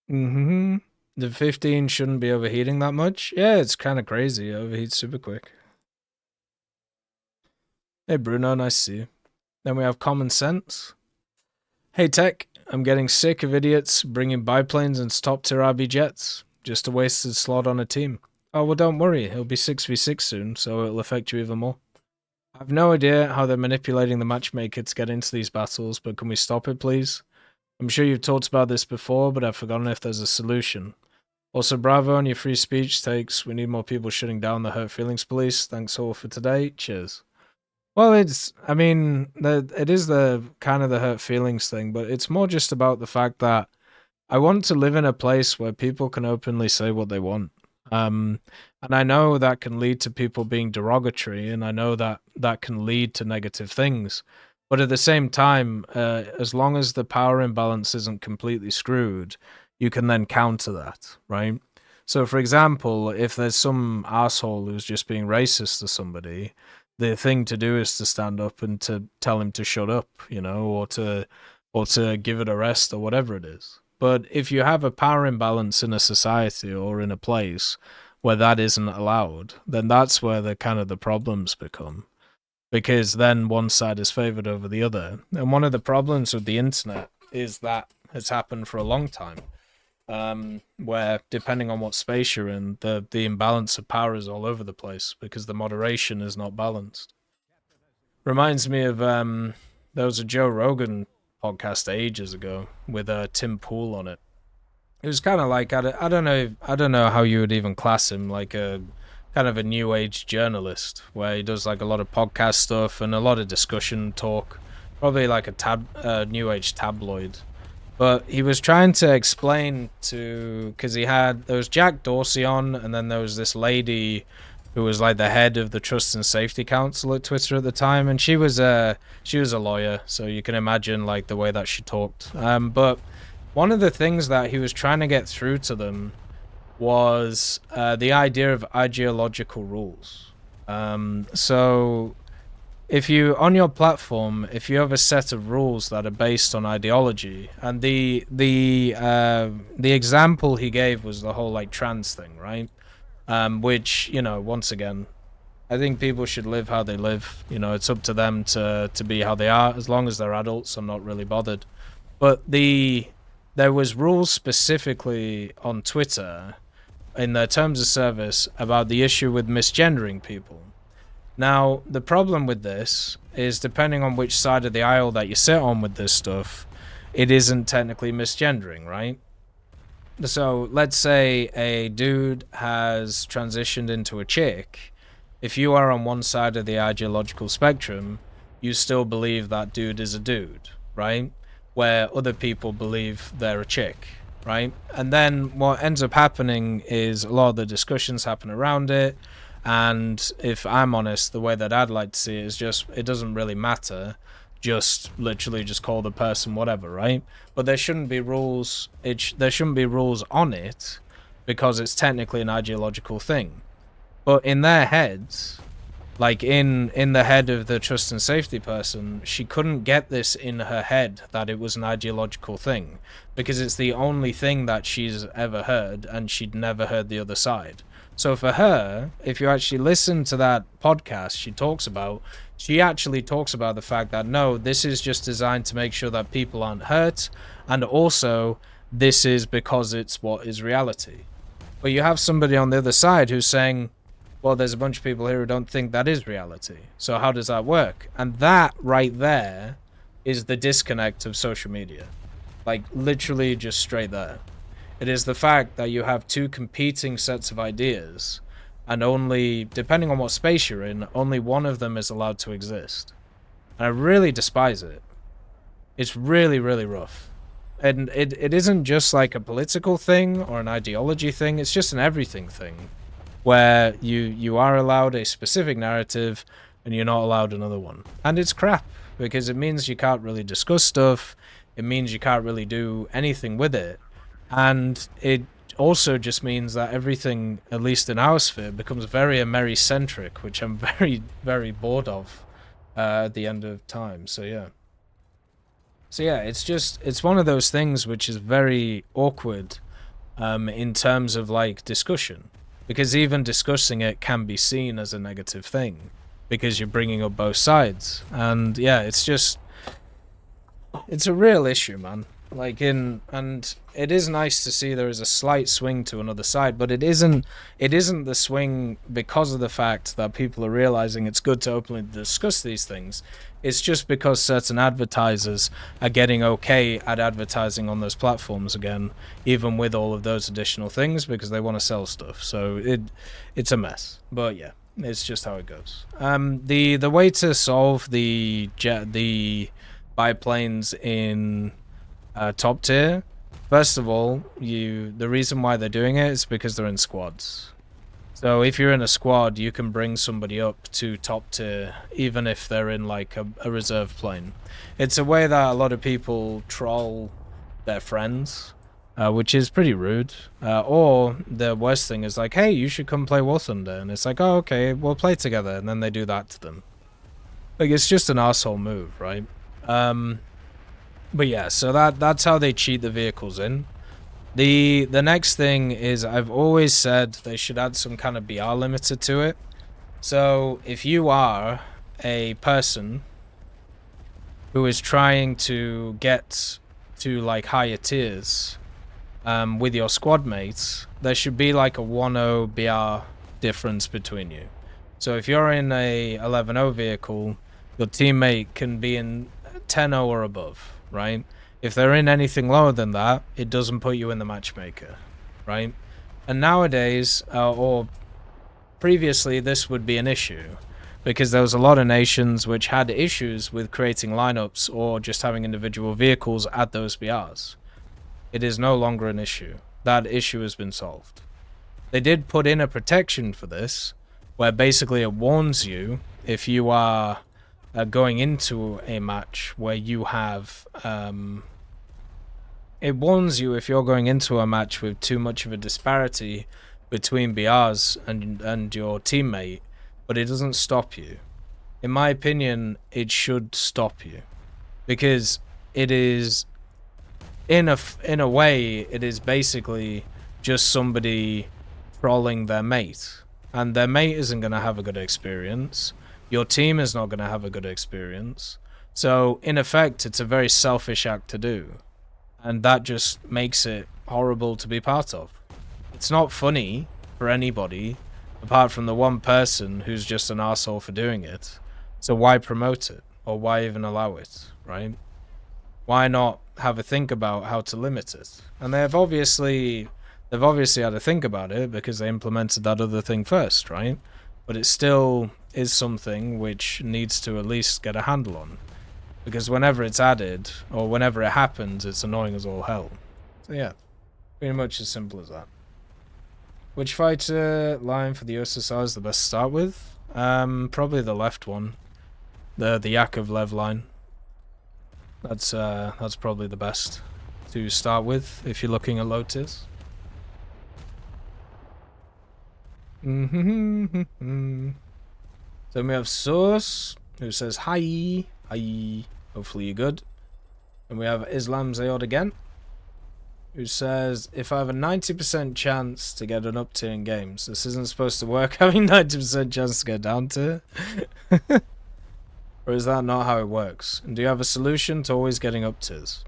The 15 shouldn't be overheating that much. Yeah, it's kind of crazy. It overheats super quick. Hey Bruno, nice to see you. Then we have Common Sense. Hey Tech, I'm getting sick of idiots bringing biplanes and top tier RB jets. Just a wasted slot on a team. Oh, well, don't worry. It'll be 6v6 soon, so it'll affect you even more. I've no idea how they're manipulating the matchmaker to get into these battles, but can we stop it, please? I'm sure you've talked about this before, but I've forgotten if there's a solution. Also, bravo on your free speech takes. We need more people shutting down the hurt feelings police. Thanks all for today. Cheers. Well, I mean, it is the kind of the hurt feelings thing, but it's more just about the fact that I want to live in a place where people can openly say what they want. And I know that can lead to people being derogatory, and I know that that can lead to negative things. But at the same time, as long as the power imbalance isn't completely screwed, you can then counter that, right? So, for example, if there's some asshole who's just being racist to somebody, the thing to do is to stand up and to tell him to shut up, or to give it a rest or whatever it is. But if you have a power imbalance in a society or in a place where that isn't allowed, then that's where the problems become. Because then one side is favored over the other. And one of the problems with the internet is that has happened for a long time. Where depending on what space you're in, the imbalance of power is all over the place because the moderation is not balanced. Reminds me of there was a Joe Rogan podcast ages ago with Tim Pool on it. It was kind of like I don't know how you would even class him, like a kind of a new age journalist where he does like a lot of podcast stuff and a lot of discussion talk, probably like a new age tabloid. But he was trying to explain because there was Jack Dorsey on, and then there was this lady who was like the head of the Trust and Safety Council at Twitter at the time, and she was a lawyer, so you can imagine like the way that she talked. But one of the things that he was trying to get through to them was the idea of ideological rules. So if you on your platform, if you have a set of rules that are based on ideology, and the example he gave was the whole like trans thing, right? Which, once again, I think people should live how they live. It's up to them to be how they are. As long as they're adults, I'm not really bothered. But there was rules specifically on Twitter in their terms of service about the issue with misgendering people. Now, the problem with this is depending on which side of the aisle that you sit on with this stuff, it isn't technically misgendering, right? So let's say a dude has transitioned into a chick. If you are on one side of the ideological spectrum, you still believe that dude is a dude, right? Where other people believe they're a chick, right? And then what ends up happening is a lot of the discussions happen around it. And if I'm honest, the way that I'd like to see it is just, it doesn't really matter. Just literally just call the person whatever, right? But there shouldn't be rules. There shouldn't be rules on it because it's technically an ideological thing. But in their heads, like in the head of the trust and safety person, she couldn't get this in her head that it was an ideological thing because it's the only thing that she's ever heard, and she'd never heard the other side. So for her, if you actually listen to that podcast, she actually talks about the fact that no, this is just designed to make sure that people aren't hurt, and also this is because it's what is reality. But you have somebody on the other side who's saying, well, there's a bunch of people here who don't think that is reality. So how does that work? And that right there is the disconnect of social media. Like literally just straight there. It is the fact that you have two competing sets of ideas, and only, depending on what space you're in, only one of them is allowed to exist. And I really despise it. It's really, really rough. And it isn't just like a political thing or an ideology thing, it's just an everything thing. Where you are allowed a specific narrative and you're not allowed another one. And it's crap, because it means you can't really discuss stuff, it means you can't really do anything with it. And it also just means that everything, at least in our sphere, becomes very Ameri-centric, which I'm very, very bored of at the end of time. So yeah, it's one of those things which is very awkward in terms of like discussion, because even discussing it can be seen as a negative thing because you're bringing up both sides. And yeah, it's a real issue, man. And it is nice to see there is a slight swing to another side, but it isn't the swing because of the fact that people are realizing it's good to openly discuss these things. It's just because certain advertisers are getting okay at advertising on those platforms again, even with all of those additional things, because they want to sell stuff. So it's a mess. But yeah, it's just how it goes. The way to solve the biplanes in top tier, first of all, the reason why they're doing it is because they're in squads. So if you're in a squad, you can bring somebody up to top tier, even if they're in like a reserve plane. It's a way that a lot of people troll their friends, which is pretty rude. Or the worst thing is like, hey, you should come play War Thunder. And it's like, oh, okay, we'll play together. And then they do that to them. Like, it's just an asshole move, right? But yeah, so that's how they cheat the vehicles in. The next thing is, I've always said they should add some kind of BR limiter to it. So if you are a person who is trying to get to like higher tiers with your squad mates, there should be like a 1-0 BR difference between you. So if you're in a 11-0 vehicle, your teammate can be in 10-0 or above, right? If they're in anything lower than that, it doesn't put you in the matchmaker, right? And nowadays, or previously, this would be an issue, because there was a lot of nations which had issues with creating lineups or just having individual vehicles at those BRs. It is no longer an issue. That issue has been solved. They did put in a protection for this, where basically it warns you if you are going into a match where you have it warns you if you're going into a match with too much of a disparity between BRs and your teammate, but it doesn't stop you. In my opinion, it should stop you, because it is in a way it is basically just somebody trolling their mate, and their mate isn't going to have a good experience. Your team is not going to have a good experience. So, in effect, it's a very selfish act to do. And that just makes it horrible to be part of. It's not funny for anybody, apart from the one person who's just an asshole for doing it. So why promote it? Or why even allow it, right? Why not have a think about how to limit it? And they've obviously had to think about it, because they implemented that other thing first, right? But it still is something which needs to at least get a handle on, because whenever it's added or whenever it happens, it's annoying as all hell. So yeah, pretty much as simple as that. Which fighter line for the USSR is the best to start with? Probably the left one, the Yakovlev line. That's probably the best to start with if you're looking at low tiers. So we have Source, who says hi. Hi. Hopefully you're good. And we have Islam Zayod again, who says, if I have a 90% chance to get an up tier in games, this isn't supposed to work, having 90% chance to get down tier? Or is that not how it works? And do you have a solution to always getting up tiers?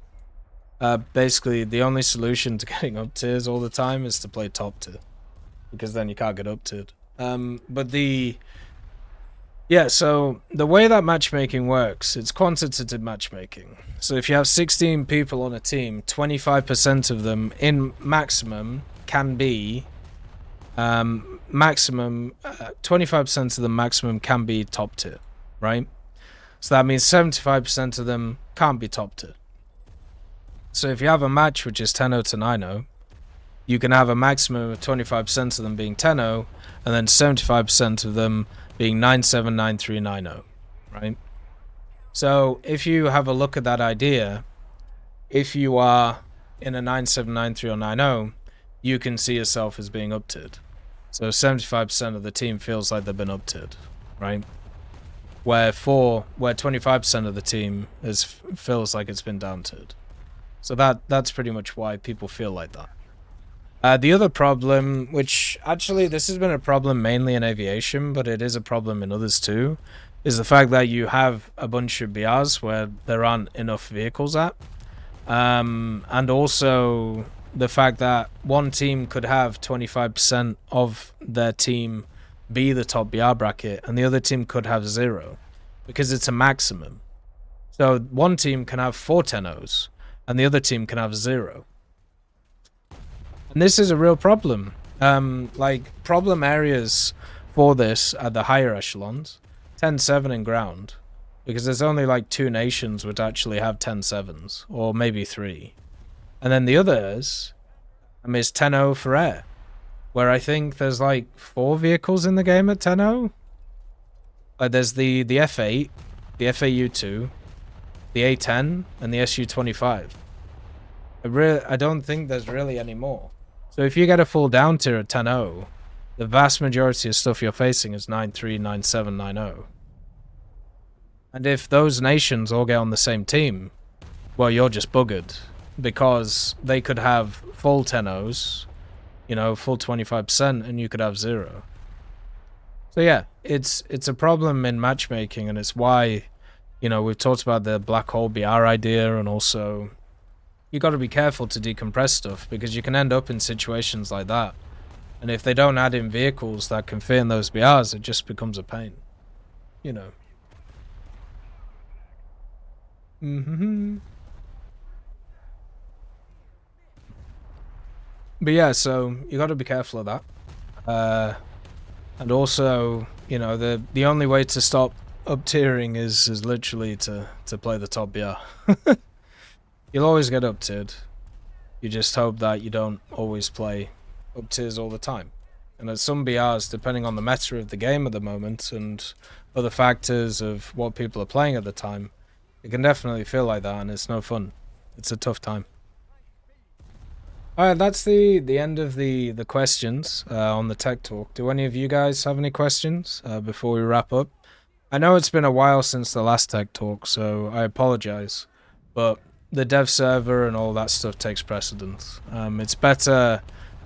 Basically, the only solution to getting up tiers all the time is to play top tier, because then you can't get up tiered. So the way that matchmaking works, it's quantitative matchmaking. So if you have 16 people on a team, 25% of them in maximum can be 25% of the maximum can be top tier, right? So that means 75% of them can't be top tier. So if you have a match which is 10-0 to 9-0, you can have a maximum of 25% of them being 10-0, and then 75% of them being 9-7, 9-3, 9-0, right? So if you have a look at that idea, if you are in a 9-7, 9-3, or 9-0, you can see yourself as being up-tiered. So 75% of the team feels like they've been up-tiered, right? Where 25% of the team feels like it's been down-tiered. So that's pretty much why people feel like that. The other problem, which actually this has been a problem mainly in aviation, but it is a problem in others too, is the fact that you have a bunch of BRs where there aren't enough vehicles at. And also the fact that one team could have 25% of their team be the top BR bracket, and the other team could have 0, because it's a maximum. So one team can have 4 10-0s, and the other team can have 0. And this is a real problem. Like, problem areas for this are the higher echelons, 10-7 in ground, because there's only like 2 nations which actually have 10-7s, or maybe 3. And then the others, it's 10-0 for air, where I think there's like 4 vehicles in the game at 10-0. Like, there's the F8, the FAU2, the A10, and the SU25. I don't think there's really any more. So if you get a full down tier at 10-0, the vast majority of stuff you're facing is 9-3, 9-7, 9-0. And if those nations all get on the same team, well, you're just buggered, because they could have full 10-0s, you know, full 25%, and you could have 0. So yeah, it's a problem in matchmaking, and it's why, you know, we've talked about the black hole BR idea, and also you got to be careful to decompress stuff, because you can end up in situations like that. And if they don't add in vehicles that can fit in those BRs, it just becomes a pain, you know. But yeah, so you got to be careful of that. And also, you know, the only way to stop up tiering is literally to play the top BR. You'll always get up tiered. You just hope that you don't always play up tiers all the time. And at some BRs, depending on the meta of the game at the moment and other factors of what people are playing at the time, it can definitely feel like that, and it's no fun. It's a tough time. Alright, that's the end of the questions on the Tech Talk. Do any of you guys have any questions before we wrap up? I know it's been a while since the last Tech Talk, so I apologize. But the dev server and all that stuff takes precedence. It's better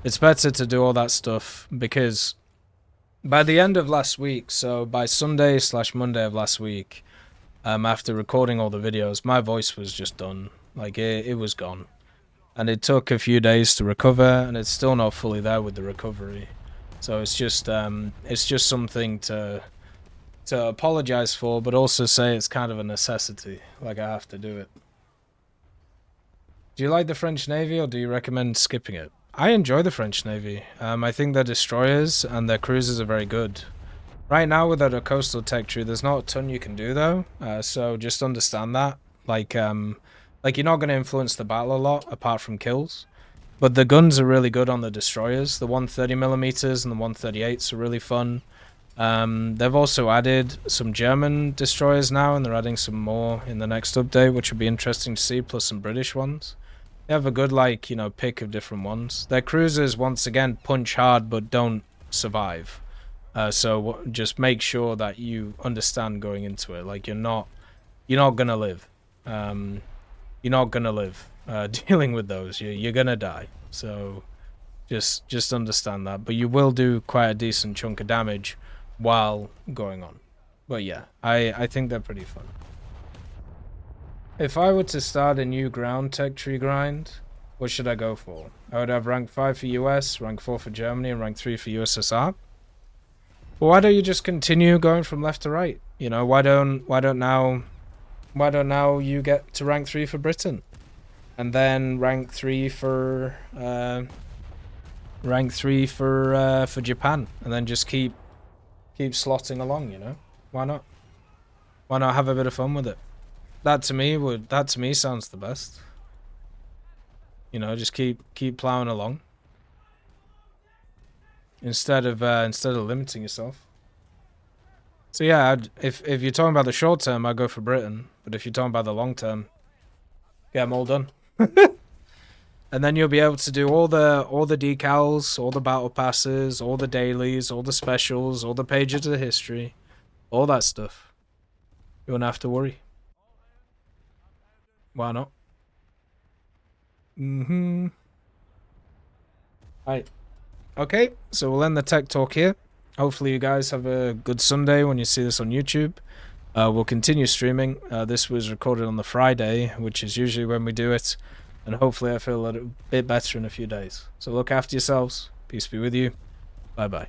to do all that stuff, because by the end of last week, so by Sunday/Monday of last week, after recording all the videos, my voice was just done. Like, it was gone. And it took a few days to recover, and it's still not fully there with the recovery. So it's just something to apologize for, but also say it's kind of a necessity. Like, I have to do it. Do you like the French Navy, or do you recommend skipping it? I enjoy the French Navy. I think their destroyers and their cruisers are very good. Right now, without a coastal tech tree, there's not a ton you can do, though. So just understand that. Like, you're not going to influence the battle a lot, apart from kills. But the guns are really good on the destroyers. The 130mm and the 138s are really fun. They've also added some German destroyers now, and they're adding some more in the next update, which would be interesting to see, plus some British ones. They have a good, like, you know, pick of different ones. Their cruisers, once again, punch hard but don't survive. So just make sure that you understand going into it. Like, you're not gonna live. You're not gonna live dealing with those. You're gonna die. So just understand that. But you will do quite a decent chunk of damage while going on. But yeah, I think they're pretty fun. If I were to start a new ground tech tree grind, what should I go for? I would have rank 5 for US, rank 4 for Germany, and rank 3 for USSR. Well, why don't you just continue going from left to right? You know, why don't now you get to rank 3 for Britain, and then rank 3 for Japan, and then just keep slotting along, you know? Why not? Why not have a bit of fun with it? That to me sounds the best. You know, just keep plowing along instead of limiting yourself. So yeah, if you're talking about the short term, I'd go for Britain. But if you're talking about the long term, get them all done. And then you'll be able to do all the decals, all the battle passes, all the dailies, all the specials, all the pages of the history, all that stuff. You won't have to worry. Why not? Right. Okay, so we'll end the tech talk here. Hopefully you guys have a good Sunday when you see this on YouTube. We'll continue streaming. This was recorded on the Friday, which is usually when we do it, and hopefully I feel a little bit better in a few days. So look after yourselves. Peace be with you. Bye bye.